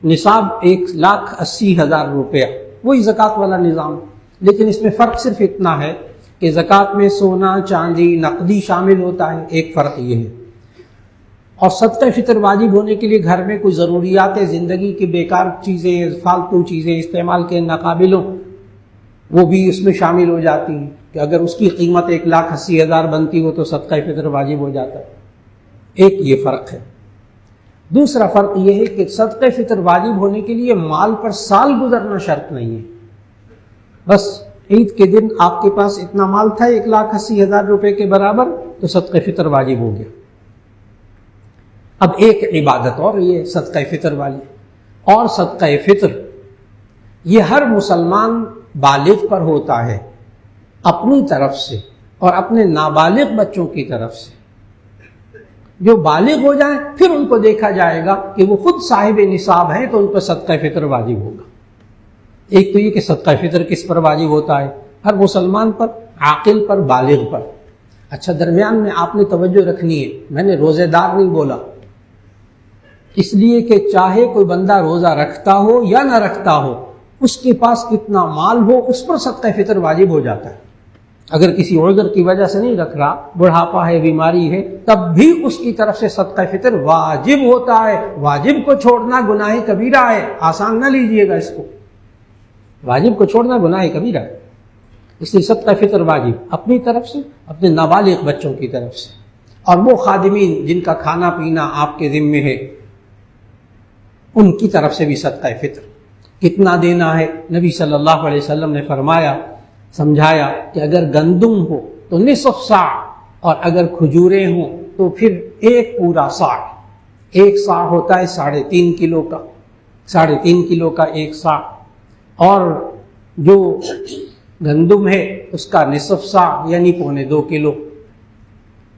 Speaker 2: نصاب 1,80,000 روپیہ، وہی زکوٰۃ والا نظام. لیکن اس میں فرق صرف اتنا ہے کہ زکوٰۃ میں سونا، چاندی، نقدی شامل ہوتا ہے. ایک فرق یہ ہے. اور صدقہ فطر واجب ہونے کے لیے گھر میں کوئی ضروریات زندگی کی بیکار چیزیں، فالتو چیزیں استعمال کے ناقابل ہوں، وہ بھی اس میں شامل ہو جاتی ہیں کہ اگر اس کی قیمت 1,80,000 بنتی ہو تو صدقہ فطر واجب ہو جاتا ہے. ایک یہ فرق ہے. دوسرا فرق یہ ہے کہ صدقہ فطر واجب ہونے کے لیے مال پر سال گزرنا شرط نہیں ہے. بس عید کے دن آپ کے پاس اتنا مال تھا 1,80,000 روپے کے برابر تو صدقہ فطر واجب ہو گیا. اب ایک عبادت اور یہ صدقہ فطر والی، اور صدقہ فطر یہ ہر مسلمان بالغ پر ہوتا ہے اپنی طرف سے اور اپنے نابالغ بچوں کی طرف سے. جو بالغ ہو جائیں پھر ان کو دیکھا جائے گا کہ وہ خود صاحب نصاب ہیں تو ان پر صدقہ فطر واجب ہوگا. ایک تو یہ کہ صدقہ فطر کس پر واجب ہوتا ہے؟ ہر مسلمان پر، عاقل پر، بالغ پر. اچھا، درمیان میں آپ نے توجہ رکھنی ہے، میں نے روزے دار نہیں بولا، اس لیے کہ چاہے کوئی بندہ روزہ رکھتا ہو یا نہ رکھتا ہو، اس کے پاس کتنا مال ہو اس پر صدقہ فطر واجب ہو جاتا ہے. اگر کسی عذر کی وجہ سے نہیں رکھ رہا، بڑھاپا ہے، بیماری ہے، تب بھی اس کی طرف سے صدقہ فطر واجب ہوتا ہے. واجب کو چھوڑنا گناہ کبیرہ ہے، آسان نہ لیجئے گا اس کو. واجب کو چھوڑنا گناہ کبیرہ ہے، اس لیے صدقہ فطر واجب اپنی طرف سے، اپنے نابالغ بچوں کی طرف سے. اور وہ خادمین جن کا کھانا پینا آپ کے ذمے ہے ان کی طرف سے بھی صدقہ فطر کتنا دینا ہے؟ نبی صلی اللہ علیہ وسلم نے فرمایا، سمجھایا کہ اگر گندم ہو تو نصف صاع، اور اگر کھجوریں ہوں تو پھر ایک پورا صاع۔ ایک صاع ہوتا ہے 3.5 کلو کا، 3.5 کلو کا ایک صاع، اور جو گندم ہے اس کا نصف صاع یعنی 1.25 کلو۔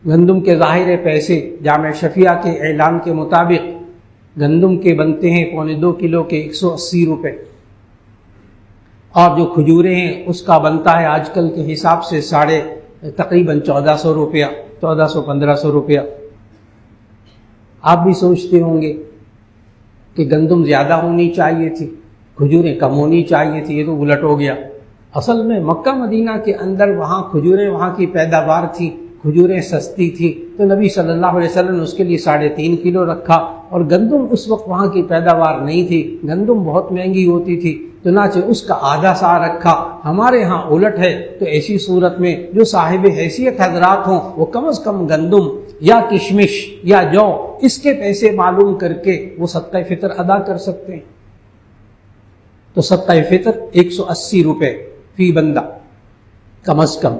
Speaker 2: گندم کے ظاہر پیسے جامع شفیع کے اعلان کے مطابق گندم کے بنتے ہیں 1.25 کلو کے 180 روپے، اور جو کھجوریں ہیں اس کا بنتا ہے آج کل کے حساب سے تقریباً 1400 روپیہ، 1400-1500 روپیہ۔ آپ بھی سوچتے ہوں گے کہ گندم زیادہ ہونی چاہیے تھی، کھجوریں کم ہونی چاہیے تھی، یہ تو الٹ ہو گیا۔ اصل میں مکہ مدینہ کے اندر وہاں کھجوریں وہاں کی پیداوار تھی، کھجوریں سستی تھی، تو نبی صلی اللہ علیہ وسلم نے اس کے لیے 3.5 کلو رکھا، اور گندم اس وقت وہاں کی پیداوار نہیں تھی، گندم بہت مہنگی ہوتی تھی، چنانچہ اس کا آدھا سا رکھا۔ ہمارے ہاں الٹ ہے، تو ایسی صورت میں جو صاحب حیثیت حضرات ہوں وہ کم از کم گندم یا کشمش یا جو اس کے پیسے معلوم کر کے وہ صدقہ فطر ادا کر سکتے ہیں۔ تو صدقہ فطر 180 روپے فی بندہ کم از کم،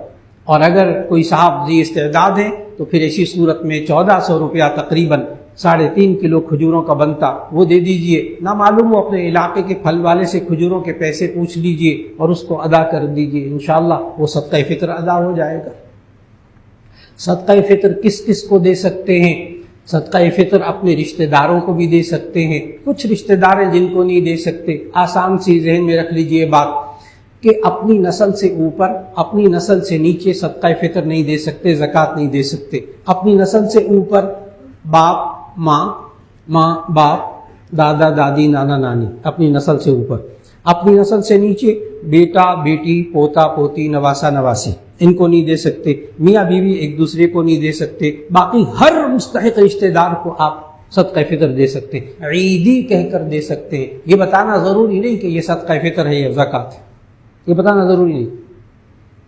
Speaker 2: اور اگر کوئی صاحب ذی استعداد ہے تو پھر ایسی صورت میں 1400 روپیہ تقریباً 3.5 کلو کھجوروں کا بنتا وہ دے دیجئے۔ نہ معلوم ہو اپنے علاقے کے پھل والے سے کھجوروں کے پیسے پوچھ لیجئے اور اس کو ادا کر دیجئے، انشاءاللہ وہ صدقہ فطر ادا ہو جائے گا۔ صدقہ فطر کس کس کو دے سکتے ہیں؟ صدقہ فطر اپنے رشتہ داروں کو بھی دے سکتے ہیں۔ کچھ رشتہ دار ہیں جن کو نہیں دے سکتے، آسان سی ذہن میں رکھ لیجئے بات کہ اپنی نسل سے اوپر، اپنی نسل سے نیچے صدقہ فطر نہیں دے سکتے، زکوٰۃ نہیں دے سکتے۔ اپنی نسل سے اوپر باپ، ماں باپ، دادا دادی، نانا نانی، اپنی نسل سے اوپر۔ اپنی نسل سے نیچے بیٹا بیٹی، پوتا پوتی، نواسا نواسی، ان کو نہیں دے سکتے۔ میاں بیوی ایک دوسرے کو نہیں دے سکتے۔ باقی ہر مستحق رشتہ دار کو آپ صدقہ فطر دے سکتے ہیں، عیدی کہہ کر دے سکتے ہیں۔ یہ بتانا ضروری نہیں کہ یہ صدقہ فطر ہے یا زکوٰۃ ہے، یہ بتانا ضروری نہیں،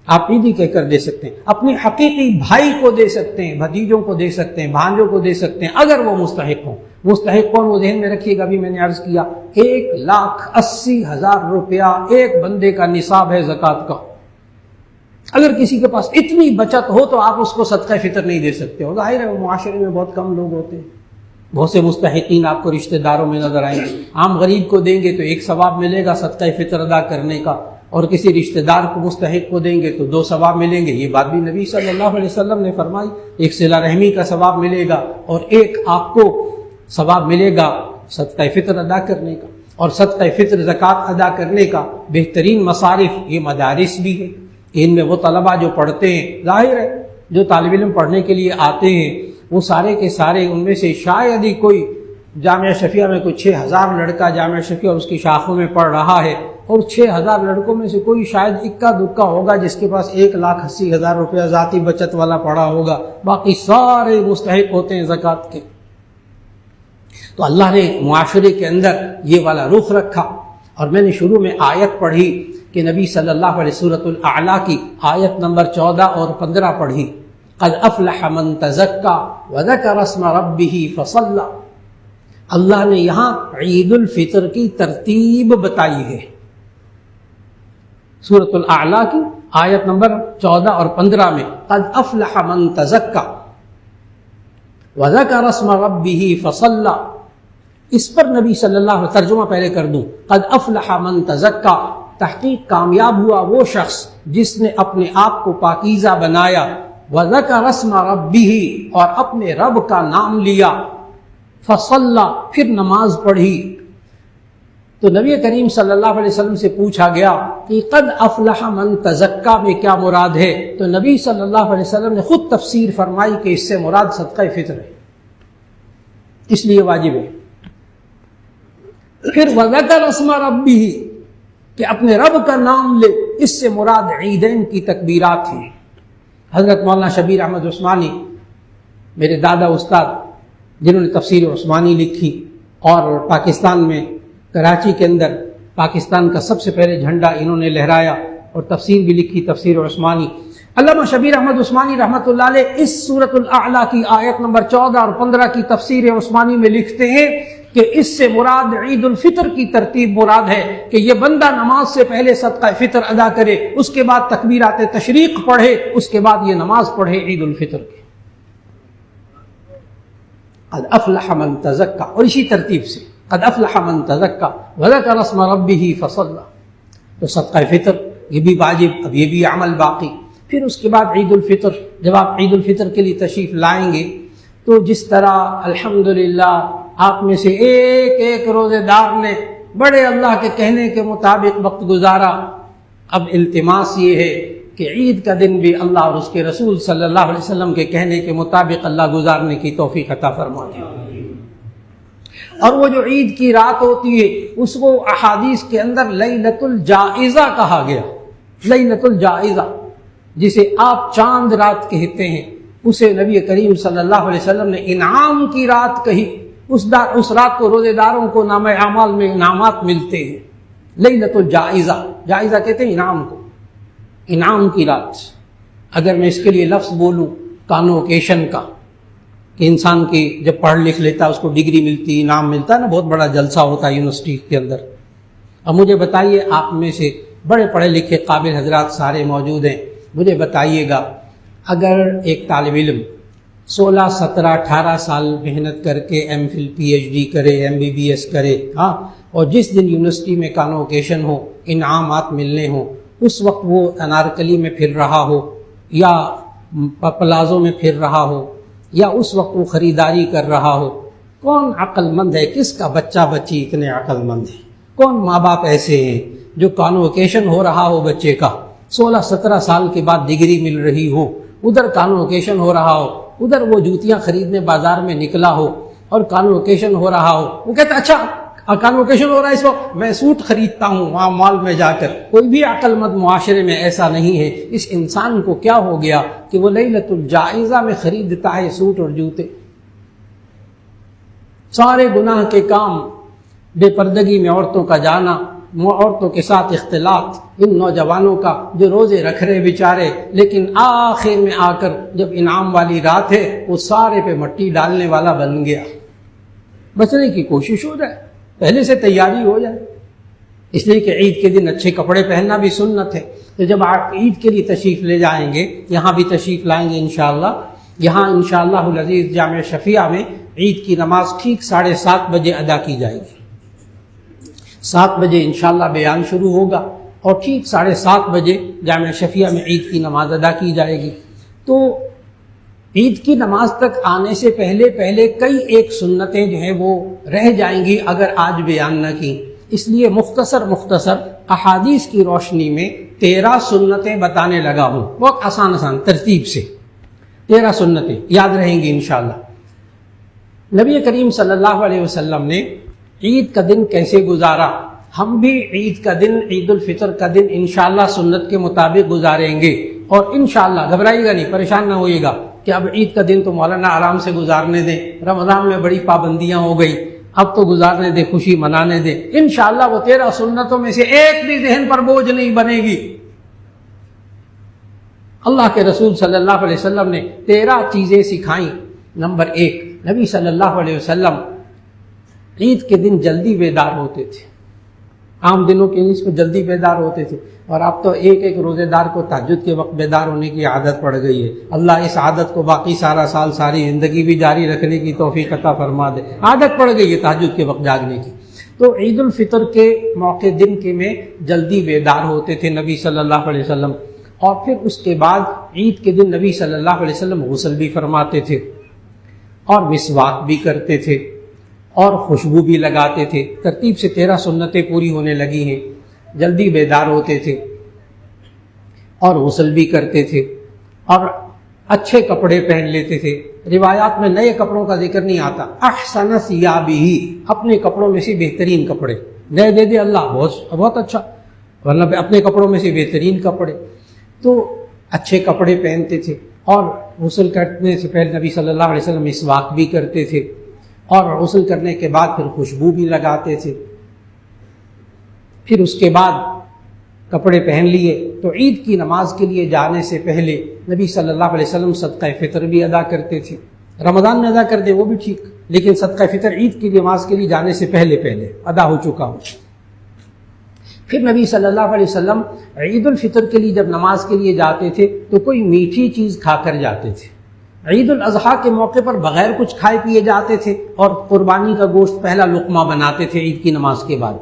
Speaker 2: آپ عیدی کہہ کر دے سکتے ہیں۔ اپنے حقیقی بھائی کو دے سکتے ہیں، بھتیجوں کو دے سکتے ہیں، بھانجوں کو دے سکتے ہیں اگر وہ مستحق ہوں۔ مستحق کون؟ وہ ذہن میں رکھیے گا، ابھی میں نے عرض کیا 1,80,000 روپیہ ایک بندے کا نصاب ہے زکوٰۃ کا۔ اگر کسی کے پاس اتنی بچت ہو تو آپ اس کو صدقہ فطر نہیں دے سکتے ہو، ظاہر ہے وہ معاشرے میں بہت کم لوگ ہوتے ہیں، بہت سے مستحقین آپ کو رشتہ داروں میں نظر آئیں گے۔ عام غریب کو دیں گے تو ایک ثواب ملے گا صدقہ فطر ادا کرنے کا، اور کسی رشتہ دار کو مستحق کو دیں گے تو 2 ثواب ملیں گے۔ یہ بات بھی نبی صلی اللہ علیہ وسلم نے فرمائی، ایک صلہ رحمی کا ثواب ملے گا اور ایک آپ کو ثواب ملے گا صدقہ فطر ادا کرنے کا۔ اور صدقہ فطر زکوٰۃ ادا کرنے کا بہترین مصارف یہ مدارس بھی ہے، ان میں وہ طلبہ جو پڑھتے ہیں، ظاہر ہے جو طالب علم پڑھنے کے لیے آتے ہیں وہ سارے کے سارے، ان میں سے شاید ہی کوئی جامعہ شفیع میں کوئی 6,000 لڑکا جامعہ شفیع اور اس کی شاخوں میں پڑھ رہا ہے، اور 6,000 لڑکوں میں سے کوئی شاید اکا دکا ہوگا جس کے پاس 1,80,000 روپیہ ذاتی بچت والا پڑا ہوگا، باقی سارے مستحق ہوتے ہیں زکوٰۃ کے۔ تو اللہ نے معاشرے کے اندر یہ والا رخ رکھا۔ اور میں نے شروع میں آیت پڑھی کہ نبی صلی اللہ علیہ سورۃ الاعلیٰ کی آیت نمبر 14 اور 15 پڑھی، قد افلح من تزکا وذکر اسم ربہ فصلی۔ اللہ نے یہاں عید الفطر کی ترتیب بتائی ہے، سورۃ الاعلیٰ کی آیت نمبر 14 اور 15 میں قد افلح من تزکا وذکر اسم ربہ فصلی۔ اس پر نبی صلی اللہ علیہ وسلم، ترجمہ پہلے کر دوں، قد افلح من تزکا، تحقیق کامیاب ہوا وہ شخص جس نے اپنے آپ کو پاکیزہ بنایا، وذکر اسم ربہ، اور اپنے رب کا نام لیا، فصلی، پھر نماز پڑھی۔ تو نبی کریم صلی اللہ علیہ وسلم سے پوچھا گیا کہ قد افلح من تزکا میں کیا مراد ہے؟ تو نبی صلی اللہ علیہ وسلم نے خود تفسیر فرمائی کہ اس سے مراد صدقہ فطر ہے، اس لیے واجب ہے۔ پھر وذکر اسم ربہ، کہ اپنے رب کا نام لے، اس سے مراد عیدین کی تکبیرات ہیں۔ حضرت مولانا شبیر احمد عثمانی، میرے دادا استاد، جنہوں نے تفسیر عثمانی لکھی اور پاکستان میں کراچی کے اندر پاکستان کا سب سے پہلے جھنڈا انہوں نے لہرایا اور تفسیر بھی لکھی، تفسیر عثمانی۔ علامہ شبیر احمد عثمانی رحمۃ اللہ علیہ اس سورۃ الاعلیٰ کی آیت نمبر 14 اور 15 کی تفسیر عثمانی میں لکھتے ہیں کہ اس سے مراد عید الفطر کی ترتیب مراد ہے کہ یہ بندہ نماز سے پہلے صدقہ فطر ادا کرے، اس کے بعد تکبیرات تشریق پڑھے، اس کے بعد یہ نماز پڑھے عید الفطر کی. قد افلح من تزکا، اور اسی ترتیب سے قد افلح من تزکا وذکر اسم ربہ فصلی. تو صدقہ فطر یہ بھی واجب، اب یہ بھی عمل باقی. پھر اس کے بعد عید الفطر، جب آپ عید الفطر کے لیے تشریف لائیں گے تو جس طرح الحمدللہ آپ میں سے ایک ایک روزے دار نے بڑے اللہ کے کہنے کے مطابق وقت گزارا، اب التماس یہ ہے کہ عید کا دن بھی اللہ اور اس کے رسول صلی اللہ علیہ وسلم کے کہنے کے مطابق اللہ گزارنے کی توفیق عطا فرمائے. اور وہ جو عید کی رات ہوتی ہے اس کو احادیث کے اندر لیلۃ الجائزہ کہا گیا. لیلۃ الجائزہ جسے آپ چاند رات کہتے ہیں، اسے نبی کریم صلی اللہ علیہ وسلم نے انعام کی رات کہی. اس رات کو روزے داروں کو نامہ اعمال میں انعامات ملتے ہیں. لیلۃ الجائزہ، جائزہ کہتے ہیں انعام کو، انعام کی رات. اگر میں اس کے لیے لفظ بولوں کانوکیشن کا، کہ انسان کی جب پڑھ لکھ لیتا اس کو ڈگری ملتی، انعام ملتا ہے نا، بہت بڑا جلسہ ہوتا ہے یونیورسٹی کے اندر. اب مجھے بتائیے، آپ میں سے بڑے پڑھے لکھے قابل حضرات سارے موجود ہیں، مجھے بتائیے گا اگر ایک طالب علم 16 17 18 سال محنت کر کے M Phil P H D کرے، ایم بی بی ایس کرے، ہاں، اور جس دن یونیورسٹی میں کانوکیشن ہو، انعامات ملنے ہوں، اس وقت وہ انارکلی میں پھر رہا ہو یا پلازو میں پھر رہا ہو یا اس وقت وہ خریداری کر رہا ہو، کون عقل مند ہے؟ کس کا بچہ بچی اتنے عقل مند ہے؟ کون ماں باپ ایسے ہیں جو کانوکیشن ہو رہا ہو بچے کا، 16 17 سال کے بعد ڈگری مل رہی ہو، ادھر کانوکیشن ہو رہا ہو، ادھر وہ جوتیاں خریدنے بازار میں نکلا ہو اور کانوکیشن ہو رہا ہو، وہ کہتا اچھا کانوکیشن ہو رہا ہے اس وقت میں سوٹ خریدتا ہوں وہاں مال میں جا کر. کوئی بھی عقل مند معاشرے میں ایسا نہیں ہے. اس انسان کو کیا ہو گیا کہ وہ لیلۃ الجائزہ میں خریدتا ہے سوٹ اور جوتے. سارے گناہ کے کام، بے پردگی میں عورتوں کا جانا، عورتوں کے ساتھ اختلاط، ان نوجوانوں کا جو روزے رکھ رہے بیچارے، لیکن آخر میں آ کر جب انعام والی رات ہے وہ سارے پہ مٹی ڈالنے والا بن گیا. بچنے کی کوشش ہو جائے، پہلے سے تیاری ہو جائے. اس لیے کہ عید کے دن اچھے کپڑے پہننا بھی سنت ہے. تو جب آپ عید کے لیے تشریف لے جائیں گے، یہاں بھی تشریف لائیں گے انشاءاللہ، یہاں انشاءاللہ العزیز جامع شفیعہ میں عید کی نماز ٹھیک 7:30 بجے ادا کی جائے گی. 7 بجے انشاءاللہ بیان شروع ہوگا اور ٹھیک 7:30 بجے جامع شفیعہ میں عید کی نماز ادا کی جائے گی. تو عید کی نماز تک آنے سے پہلے کئی ایک سنتیں جو ہیں وہ رہ جائیں گی اگر آج بیان نہ کی. اس لیے مختصر احادیث کی روشنی میں 13 سنتیں بتانے لگا ہوں، بہت آسان ترتیب سے 13 سنتیں یاد رہیں گی انشاءاللہ. نبی کریم صلی اللہ علیہ وسلم نے عید کا دن کیسے گزارا، ہم بھی عید کا دن، عید الفطر کا دن انشاءاللہ سنت کے مطابق گزاریں گے. اور انشاءاللہ گھبرائیے گا نہیں، پریشان نہ ہوئیے گا کہ اب عید کا دن تو مولانا آرام سے گزارنے دیں، رمضان میں بڑی پابندیاں ہو گئی، اب تو گزارنے دیں، خوشی منانے دیں. انشاءاللہ وہ 13 سنتوں میں سے ایک بھی ذہن پر بوجھ نہیں بنے گی. اللہ کے رسول صلی اللہ علیہ وسلم نے 13 چیزیں سکھائیں. نمبر 1، نبی صلی اللہ علیہ وسلم عید کے دن جلدی بیدار ہوتے تھے. عام دنوں کے نسبت جلدی بیدار ہوتے تھے، اور اب تو ایک روزے دار کو تہجد کے وقت بیدار ہونے کی عادت پڑ گئی ہے. اللہ اس عادت کو باقی سارا سال ساری زندگی بھی جاری رکھنے کی توفیق عطا فرما دے. عادت پڑ گئی ہے تہجد کے وقت جاگنے کی. تو عید الفطر کے موقع دن کے میں جلدی بیدار ہوتے تھے نبی صلی اللہ علیہ وسلم. اور پھر اس کے بعد عید کے دن نبی صلی اللہ علیہ وسلم غسل بھی فرماتے تھے اور مسواک بھی کرتے تھے اور خوشبو بھی لگاتے تھے. ترتیب سے 13 سنتیں پوری ہونے لگی ہیں. جلدی بیدار ہوتے تھے اور غسل بھی کرتے تھے اور اچھے کپڑے پہن لیتے تھے. روایات میں نئے کپڑوں کا ذکر نہیں آتا. احسن ثیابہ، اپنے کپڑوں میں سے بہترین کپڑے. نئے دے دے اللہ بہت اچھا، ورنہ اپنے کپڑوں میں سے بہترین کپڑے. تو اچھے کپڑے پہنتے تھے اور غسل کرنے سے پہلے نبی صلی اللہ علیہ وسلم مسواک بھی کرتے تھے اور غسل کرنے کے بعد پھر خوشبو بھی لگاتے تھے. پھر اس کے بعد کپڑے پہن لیے تو عید کی نماز کے لیے جانے سے پہلے نبی صلی اللہ علیہ وسلم صدقہ فطر بھی ادا کرتے تھے. رمضان میں ادا کر دیں وہ بھی ٹھیک، لیکن صدقہ فطر عید کی نماز کے لیے جانے سے پہلے ادا ہو چکا ہو. پھر نبی صلی اللہ علیہ وسلم عید الفطر کے لیے جب نماز کے لیے جاتے تھے تو کوئی میٹھی چیز کھا کر جاتے تھے. عید الاضحیٰ کے موقع پر بغیر کچھ کھائے پیے جاتے تھے اور قربانی کا گوشت پہلا لقمہ بناتے تھے عید کی نماز کے بعد.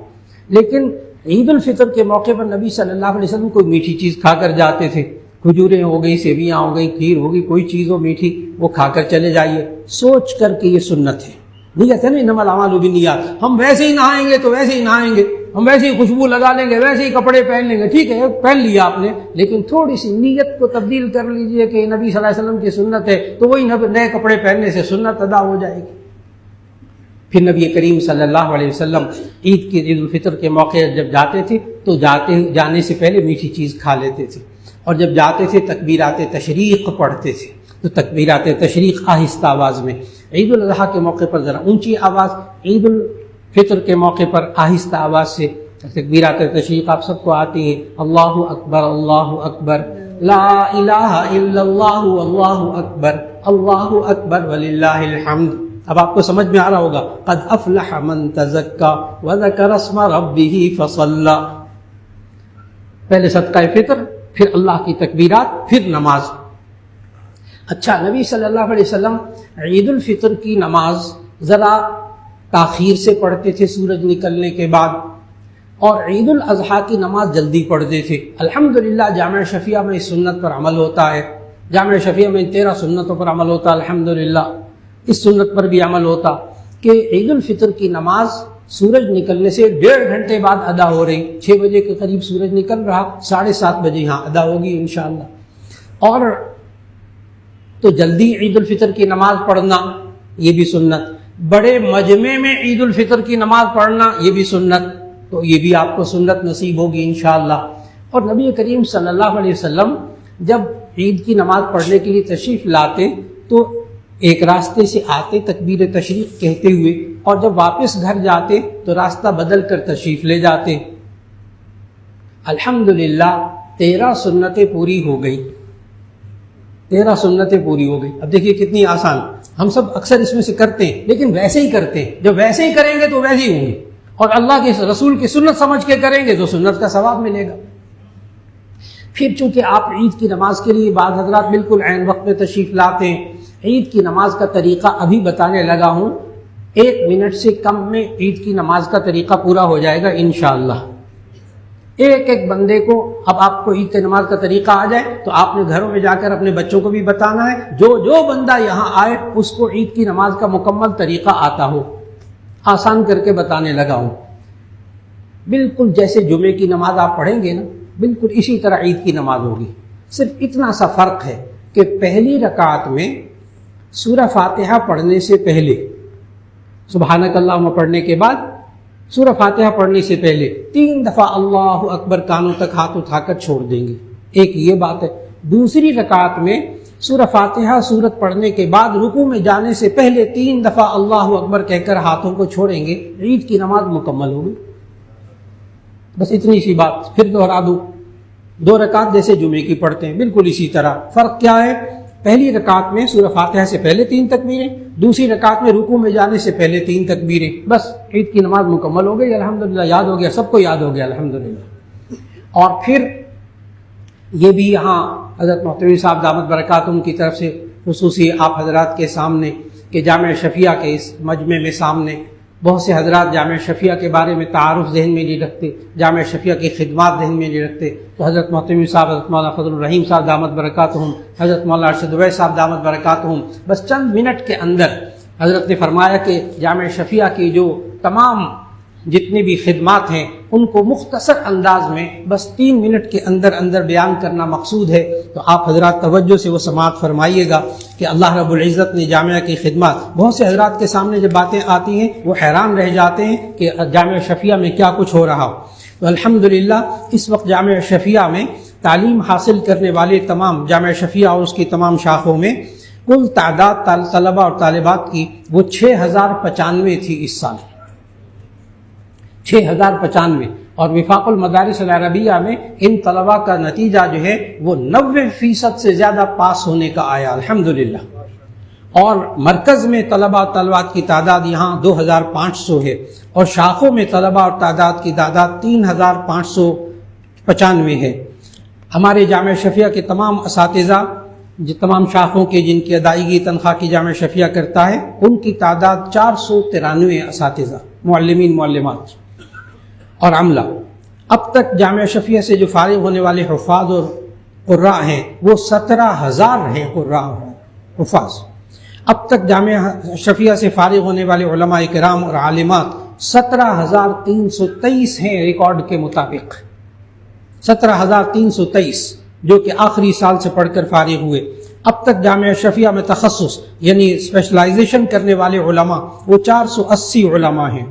Speaker 2: لیکن عید الفطر کے موقع پر نبی صلی اللہ علیہ وسلم کوئی میٹھی چیز کھا کر جاتے تھے. کھجوریں ہو گئی، سیویاں ہو گئی، کھیر ہو گئی، کوئی چیز ہو میٹھی وہ کھا کر چلے جائیے، سوچ کر کہ یہ سنت ہے. نہیں کہتے نا انما الاعمال بالنیات، ہم ویسے ہی نہائیں گے تو ویسے ہی نہائیں گے، ہم ویسے ہی خوشبو لگا لیں گے، ویسے ہی کپڑے پہن لیں گے. ٹھیک ہے پہن لیا آپ نے، لیکن تھوڑی سی نیت کو تبدیل کر لیجئے کہ نبی صلی اللہ علیہ وسلم کی سنت ہے تو وہی نئے کپڑے پہننے سے سنت ادا ہو جائے گی. پھر نبی کریم صلی اللہ علیہ وسلم عید الفطر کے موقع جب جاتے تھے تو جانے سے پہلے میٹھی چیز کھا لیتے تھے، اور جب جاتے تھے تکبیرات تشریق پڑھتے تھے. تو تکبیرات تشریق آہستہ آواز میں، عید الاضحیٰ کے موقع پر ذرا اونچی آواز، عید الفطر کے موقع پر آہستہ آواز سے. تکبیرات تشریق آپ سب کو آتی ہیں، اللہ اکبر اللہ اکبر، لا الہ الا اللہ واللہ اکبر، اللہ اکبر وللہ الحمد. اب آپ کو سمجھ میں آ رہا ہوگا قد افلح من تزکا وذکر اسم ربہ فصلی. پہلے صدقہ فطر، پھر اللہ کی تکبیرات، پھر نماز. اچھا، نبی صلی اللہ علیہ وسلم عید الفطر کی نماز ذرا تاخیر سے پڑھتے تھے سورج نکلنے کے بعد، اور عید الاضحیٰ کی نماز جلدی پڑھتے تھے. الحمدللہ جامع شفیع میں اس سنت پر عمل ہوتا ہے. جامع شفیع میں 13 سنتوں پر عمل ہوتا ہے. الحمدللہ اس سنت پر بھی عمل ہوتا کہ عید الفطر کی نماز سورج نکلنے سے 1.5 گھنٹے بعد ادا ہو رہی. 6 بجے کے قریب سورج نکل رہا، 7:30 بجے یہاں ادا ہوگی انشاءاللہ. اور تو جلدی عید الفطر کی نماز پڑھنا یہ بھی سنت، بڑے مجمع میں عید الفطر کی نماز پڑھنا یہ بھی سنت. تو یہ بھی آپ کو سنت نصیب ہوگی انشاءاللہ. اور نبی کریم صلی اللہ علیہ وسلم جب عید کی نماز پڑھنے کے لیے تشریف لاتے تو ایک راستے سے آتے تکبیر تشریق کہتے ہوئے، اور جب واپس گھر جاتے تو راستہ بدل کر تشریف لے جاتے. الحمدللہ 13 سنتیں پوری ہو گئی. 13 سنتیں پوری ہو گئی. اب دیکھیے کتنی آسان، ہم سب اکثر اس میں سے کرتے ہیں لیکن ویسے ہی کرتے ہیں. جب ویسے ہی کریں گے تو ویسے ہی ہوں گے، اور اللہ کے رسول کی سنت سمجھ کے کریں گے تو سنت کا ثواب ملے گا. پھر چونکہ آپ عید کی نماز کے لیے بعض حضرات بالکل عین وقت میں تشریف لاتے ہیں، عید کی نماز کا طریقہ ابھی بتانے لگا ہوں. 1 منٹ سے کم میں عید کی نماز کا طریقہ پورا ہو جائے گا انشاءاللہ. ایک بندے کو اب آپ کو عید کی نماز کا طریقہ آ جائے تو آپ نے گھروں میں جا کر اپنے بچوں کو بھی بتانا ہے. جو بندہ یہاں آئے اس کو عید کی نماز کا مکمل طریقہ آتا ہو. آسان کر کے بتانے لگا ہوں. بالکل جیسے جمعے کی نماز آپ پڑھیں گے نا، بالکل اسی طرح عید کی نماز ہوگی. صرف اتنا سا فرق ہے کہ پہلی رکعت میں سورہ فاتحہ پڑھنے سے پہلے، سبحانک اللہم پڑھنے کے بعد سورہ فاتحہ پڑھنے سے پہلے 3 دفعہ اللہ اکبر کانوں تک ہاتھ اٹھا کر چھوڑ دیں گے. ایک یہ بات ہے. دوسری رکعت میں سورہ فاتحہ سورت پڑھنے کے بعد رکوع میں جانے سے پہلے 3 دفعہ اللہ اکبر کہہ کر ہاتھوں کو چھوڑیں گے. عید کی نماز مکمل ہوگی. بس اتنی سی بات. پھر دوہرا دوں، 2 رکعت جیسے جمعے کی پڑھتے ہیں بالکل اسی طرح. فرق کیا ہے؟ پہلی رکعت میں سورہ فاتحہ سے پہلے 3 تکبیریں، دوسری رکعت میں رکوع میں جانے سے پہلے 3 تکبیریں. بس عید کی نماز مکمل ہو گئی. الحمدللہ یاد ہو گیا، سب کو یاد ہو گیا الحمدللہ. اور پھر یہ بھی یہاں حضرت محتوی صاحب دامت برکاتہم کی طرف سے خصوصی آپ حضرات کے سامنے کہ جامع شفیع کے اس مجمع میں سامنے بہت سے حضرات جامع شفیع کے بارے میں تعارف ذہن میں نہیں رکھتے، جامع شفیع کی خدمات ذہن میں نہیں رکھتے. تو حضرت محتوی صاحب، حضرت مولانا فضل الرحیم صاحب دامت برکاتہم، حضرت مولانا ارشد اویس صاحب دامت برکاتہم، بس چند منٹ کے اندر حضرت نے فرمایا کہ جامع شفیع کی جو تمام جتنی بھی خدمات ہیں ان کو مختصر انداز میں بس 3 منٹ کے اندر بیان کرنا مقصود ہے. تو آپ حضرات توجہ سے وہ سماعت فرمائیے گا کہ اللہ رب العزت نے جامعہ کی خدمات، بہت سے حضرات کے سامنے جب باتیں آتی ہیں وہ حیران رہ جاتے ہیں کہ جامعہ شفیع میں کیا کچھ ہو رہا ہو. تو الحمدللہ اس وقت جامعہ شفیع میں تعلیم حاصل کرنے والے تمام جامعہ شفیع اور اس کی تمام شاخوں میں کل تعداد طلبہ اور طالبات کی وہ 6095 تھی اس سال. 6095 اور وفاق المدارس العربیہ میں ان طلباء کا نتیجہ جو ہے وہ 90% سے زیادہ پاس ہونے کا آیا الحمدللہ. اور مرکز میں طلبات کی تعداد یہاں 2500 ہے، اور شاخوں میں طلباء اور تعداد کی تعداد 3595 ہے. ہمارے جامعہ شفیہ کے تمام اساتذہ تمام شاخوں کے جن کی ادائیگی تنخواہ کی جامعہ شفیہ کرتا ہے ان کی تعداد 493 اساتذہ، معلمین معلمات اور عملہ. اب تک جامعہ شفیہ سے جو فارغ ہونے والے حفاظ اور قراء ہیں وہ 17000 ہیں. قراء حفاظ اب تک جامعہ شفیہ سے فارغ ہونے والے علماء کرام اور عالمات 17323 ہیں ریکارڈ کے مطابق. 17323 جو کہ آخری سال سے پڑھ کر فارغ ہوئے. اب تک جامعہ شفیہ میں تخصص یعنی اسپیشلائزیشن کرنے والے علماء وہ 480 علماء ہیں.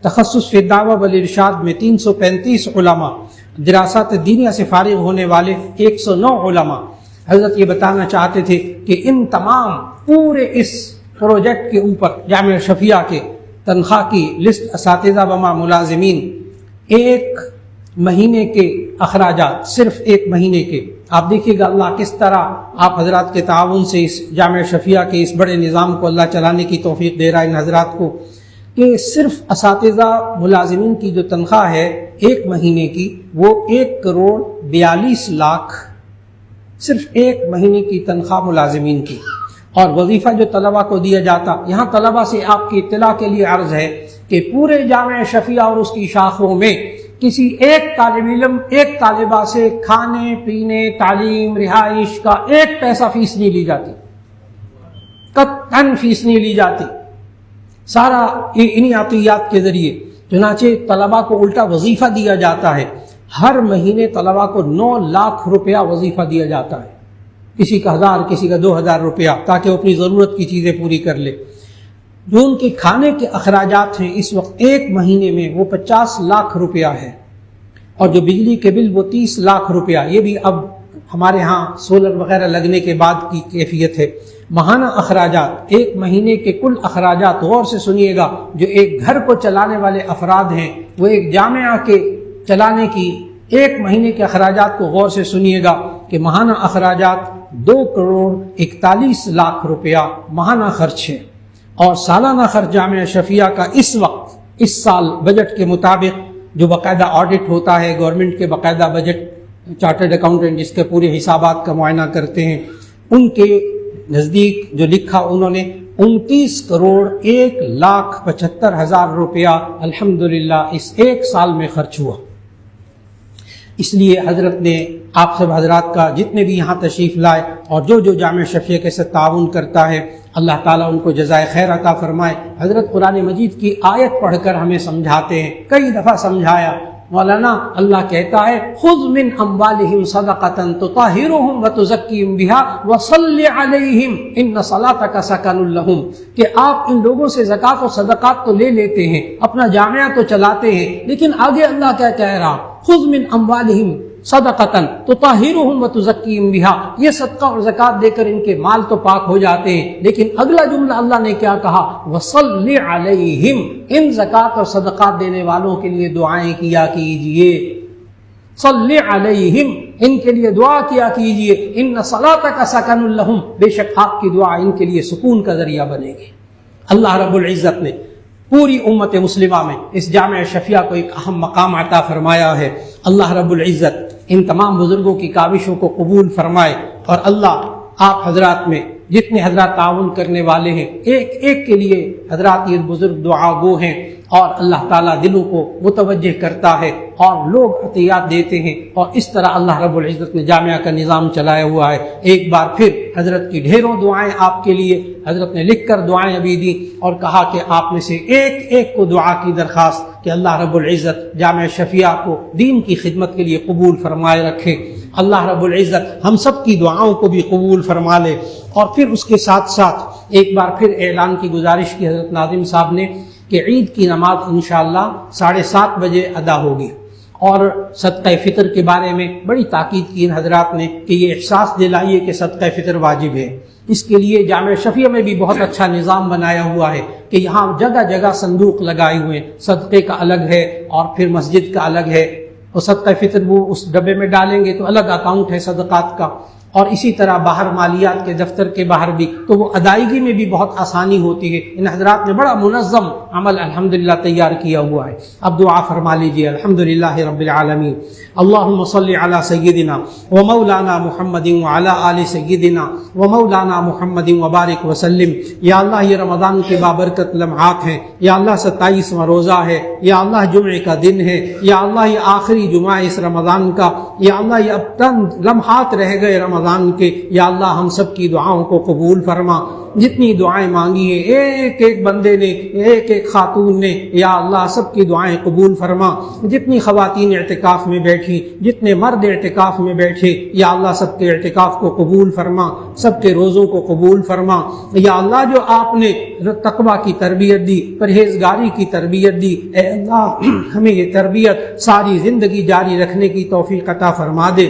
Speaker 2: تخصص فی الدعوہ والارشاد میں 335 علماء. دراسات دینیہ سے فارغ ہونے والے 109 علماء. حضرت یہ بتانا چاہتے تھے کہ ان تمام پورے اس پروجیکٹ کے اوپر جامعہ شفیہ کے تنخواہ کی لسٹ اساتذہ وما ملازمین ایک مہینے کے اخراجات، صرف ایک مہینے کے. آپ دیکھیے گا اللہ کس طرح آپ حضرات کے تعاون سے اس جامعہ شفیہ کے اس بڑے نظام کو اللہ چلانے کی توفیق دے رہا ہے ان حضرات کو، کہ صرف اساتذہ ملازمین کی جو تنخواہ ہے ایک مہینے کی وہ 1,42,00,000 صرف ایک مہینے کی تنخواہ ملازمین کی. اور وظیفہ جو طلبہ کو دیا جاتا، یہاں طلبہ سے آپ کی اطلاع کے لیے عرض ہے کہ پورے جامعہ شفیہ اور اس کی شاخوں میں کسی ایک طالب علم ایک طالبہ سے کھانے پینے تعلیم رہائش کا 1 پیسہ فیس نہیں لی جاتی، قطعاً فیس نہیں لی جاتی. سارا انہی عطیات کے ذریعے. چنانچہ طلبہ کو الٹا وظیفہ دیا جاتا ہے. ہر مہینے طلبہ کو 9 لاکھ روپیہ وظیفہ دیا جاتا ہے، کسی کا 1000 کسی کا 2000 روپیہ، تاکہ وہ اپنی ضرورت کی چیزیں پوری کر لے. جو ان کے کھانے کے اخراجات ہیں اس وقت ایک مہینے میں وہ 50 لاکھ روپیہ ہے. اور جو بجلی کے بل وہ 30 لاکھ روپیہ. یہ بھی اب ہمارے ہاں سولر وغیرہ لگنے کے بعد کی کیفیت ہے. ماہانہ اخراجات، ایک مہینے کے کل اخراجات، غور سے سنیے گا، جو ایک گھر کو چلانے والے افراد ہیں وہ ایک جامعہ کے چلانے کی ایک مہینے کے اخراجات کو غور سے سنیے گا کہ ماہانہ اخراجات 2,41,00,000 روپیہ ماہانہ خرچ ہے. اور سالانہ خرچ جامعہ شفیہ کا اس وقت اس سال بجٹ کے مطابق جو باقاعدہ آڈٹ ہوتا ہے گورنمنٹ کے باقاعدہ بجٹ چارٹرڈ اکاؤنٹنٹ جس کے پورے حسابات کا معائنہ کرتے ہیں ان کے نزدیک جو لکھا انہوں نے 29,01,75,000 روپیہ الحمدللہ اس ایک سال میں خرچ ہوا. اس لیے حضرت نے آپ سب حضرات کا جتنے بھی یہاں تشریف لائے اور جو جامعہ شفیہ کے ساتھ تعاون کرتا ہے اللہ تعالیٰ ان کو جزائے خیر عطا فرمائے. حضرت قرآن مجید کی آیت پڑھ کر ہمیں سمجھاتے ہیں، کئی دفعہ سمجھایا. مولانا اللہ کہتا ہے خذ من اموالہم صدقۃ تطہرہم وتزکیہم بہا وصلی علیہم ان صلاتک سکن لہم، کہ آپ ان لوگوں سے زکوٰۃ و صدقات تو لے لیتے ہیں، اپنا جامعہ تو چلاتے ہیں، لیکن آگے اللہ کیا کہہ رہا؟ خذ من اموالہم صدقۃ تطہرہم وتزکیہم بہا، یہ صدقہ اور زکوٰۃ دے کر ان کے مال تو پاک ہو جاتے ہیں، لیکن اگلا جملہ اللہ نے کیا کہا؟ وصلی علیہم، ان زکوٰۃ اور صدقات دینے والوں کے لیے دعائیں کیا کیجئے. صلی علیہم، ان کے لیے دعا کیا کیجئے. ان صلاتک سکن لہم، بے شک آپ کی دعا ان کے لیے سکون کا ذریعہ بنے گی. اللہ رب العزت نے پوری امت مسلمہ میں اس جامعہ شفیہ کو ایک اہم مقام عطا فرمایا ہے. اللہ رب العزت ان تمام بزرگوں کی کاوشوں کو قبول فرمائے، اور اللہ آپ حضرات میں جتنے حضرات تعاون کرنے والے ہیں ایک ایک کے لیے حضرات یہ بزرگ دعا گو ہیں، اور اللہ تعالیٰ دلوں کو متوجہ کرتا ہے اور لوگ عطیات دیتے ہیں، اور اس طرح اللہ رب العزت نے جامعہ کا نظام چلایا ہوا ہے. ایک بار پھر حضرت کی ڈھیروں دعائیں آپ کے لیے. حضرت نے لکھ کر دعائیں ابھی دی اور کہا کہ آپ میں سے ایک ایک کو دعا کی درخواست کہ اللہ رب العزت جامعہ شفیہ کو دین کی خدمت کے لیے قبول فرمائے رکھے. اللہ رب العزت ہم سب کی دعاؤں کو بھی قبول فرما لے. اور پھر اس کے ساتھ ساتھ ایک بار پھر اعلان کی گزارش کی حضرت ناظم صاحب نے کہ عید کی نماز انشاءاللہ 7:30 بجے ادا ہوگی. اور صدقہ فطر کے بارے میں بڑی تاکید کی ان حضرات نے کہ یہ احساس دلائیے کہ صدقہ فطر واجب ہے. اس کے لیے جامع شفیع میں بھی بہت اچھا نظام بنایا ہوا ہے کہ یہاں جگہ جگہ صندوق لگائے ہوئے ہیں، صدقے کا الگ ہے اور پھر مسجد کا الگ ہے، اور صدقہ فطر وہ اس ڈبے میں ڈالیں گے تو الگ اکاؤنٹ ہے صدقات کا، اور اسی طرح باہر مالیات کے دفتر کے باہر بھی، تو وہ ادائیگی میں بھی بہت آسانی ہوتی ہے۔ ان حضرات نے بڑا منظم عمل الحمدللہ تیار کیا ہوا ہے۔ اب دعا فرما لیجیے۔ الحمدللہ رب العالمین، اللہم صلی علی سیدنا و مولانا محمد وعلی آل سیدنا و مولانا محمد وبارک وسلم۔ یا اللہ یہ رمضان کے بابرکت لمحات ہیں، یا اللہ 27واں روزہ ہے، یا اللہ جمعے کا دن ہے، یا اللہ یہ آخری جمعہ اس رمضان کا، یا اللہ یہ اب چند لمحات رہ گئے رمضان کے، یا اللہ ہم سب کی دعاؤں کو قبول فرما۔ جتنی دعائیں مانگی ہیں ایک ایک بندے نے، ایک ایک خاتون نے، یا اللہ سب کی دعائیں قبول فرما۔ جتنی خواتین اعتکاف میں بیٹھی، جتنے مرد اعتکاف میں بیٹھے، یا اللہ سب کے اعتکاف کو قبول فرما، سب کے روزوں کو قبول فرما۔ یا اللہ جو آپ نے تقویٰ کی تربیت دی، پرہیزگاری کی تربیت دی، اے اللہ ہمیں یہ تربیت ساری زندگی جاری رکھنے کی توفیق عطا فرما دے۔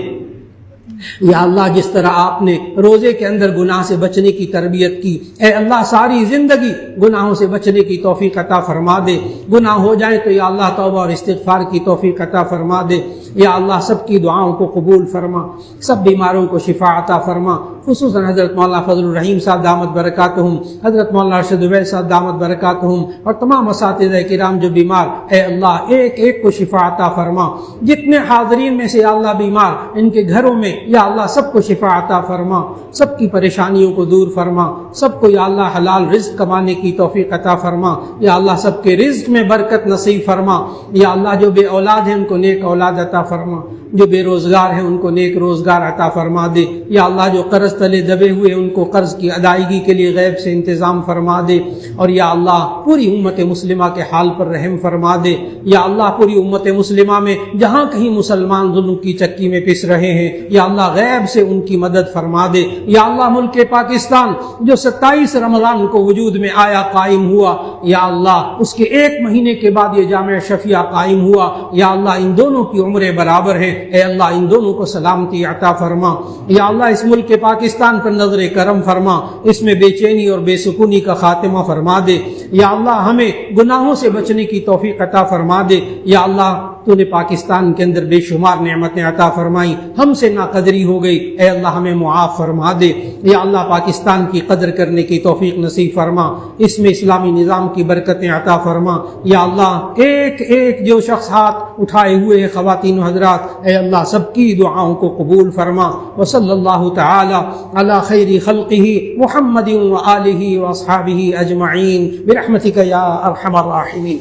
Speaker 2: یا اللہ جس طرح آپ نے روزے کے اندر گناہ سے بچنے کی تربیت کی، اے اللہ ساری زندگی گناہوں سے بچنے کی توفیق عطا فرما دے۔ گناہ ہو جائے تو یا اللہ توبہ اور استغفار کی توفیق عطا فرما دے۔ یا اللہ سب کی دعاؤں کو قبول فرما، سب بیماروں کو شفا عطا فرما، خصوصاً حضرت مولانا فضل الرحیم صاحب دامت برکاتہم، حضرت مولانا ارشد عبید صاحب دامت برکاتہم، اور تمام اساتذہ کرام جو بیمار، اے اللہ ایک ایک کو شفا عطا فرما۔ جتنے حاضرین میں سے یا اللہ بیمار، ان کے گھروں میں یا اللہ سب کو شفا عطا فرما، سب کی پریشانیوں کو دور فرما، سب کو یا اللہ حلال رزق کمانے کی توفیق عطا فرما۔ یا اللہ سب کے رزق میں برکت نصیب فرما۔ یا اللہ جو بے اولاد ہیں ان کو نیک اولاد عطا فرما، جو بے روزگار ہیں ان کو نیک روزگار عطا فرما دے۔ یا اللہ جو قرض تلے دبے ہوئے ان کو قرض کی ادائیگی کے لیے غیب سے انتظام فرما دے۔ اور یا اللہ پوری امت مسلمہ کے حال پر رحم فرما دے۔ یا اللہ پوری امت مسلمہ میں جہاں کہیں مسلمان ظلم کی چکی میں پس رہے ہیں، یا اللہ غیب سے ان کی مدد فرما دے۔ یا اللہ ملک پاکستان جو 27 رمضان کو وجود میں آیا، قائم ہوا، یا اللہ اس کے 1 مہینے کے بعد یہ جامع شفیع قائم ہوا، یا اللہ ان دونوں کی عمریں برابر ہیں، اے اللہ ان دونوں کو سلامتی عطا فرما۔ یا اللہ اس ملک پاکستان پر نظر کرم فرما، اس میں بے چینی اور بے سکونی کا خاتمہ فرما دے۔ یا اللہ ہمیں گناہوں سے بچنے کی توفیق عطا فرما دے۔ یا اللہ تو نے پاکستان کے اندر بے شمار نعمتیں عطا فرمائی، ہم سے ناقدری ہو گئی، اے اللہ ہمیں معاف فرما دے۔ یا اللہ پاکستان کی قدر کرنے کی توفیق نصیب فرما، اس میں اسلامی نظام کی برکتیں عطا فرما۔ یا اللہ ایک ایک جو شخص ہاتھ اٹھائے ہوئے خواتین و حضرات، اے اللہ سب کی دعاؤں کو قبول فرما۔ وصلی اللہ تعالی علی خیر خلقہ محمد و آلہ و اصحابہ اجمعین برحمتک یا ارحم الراحمین۔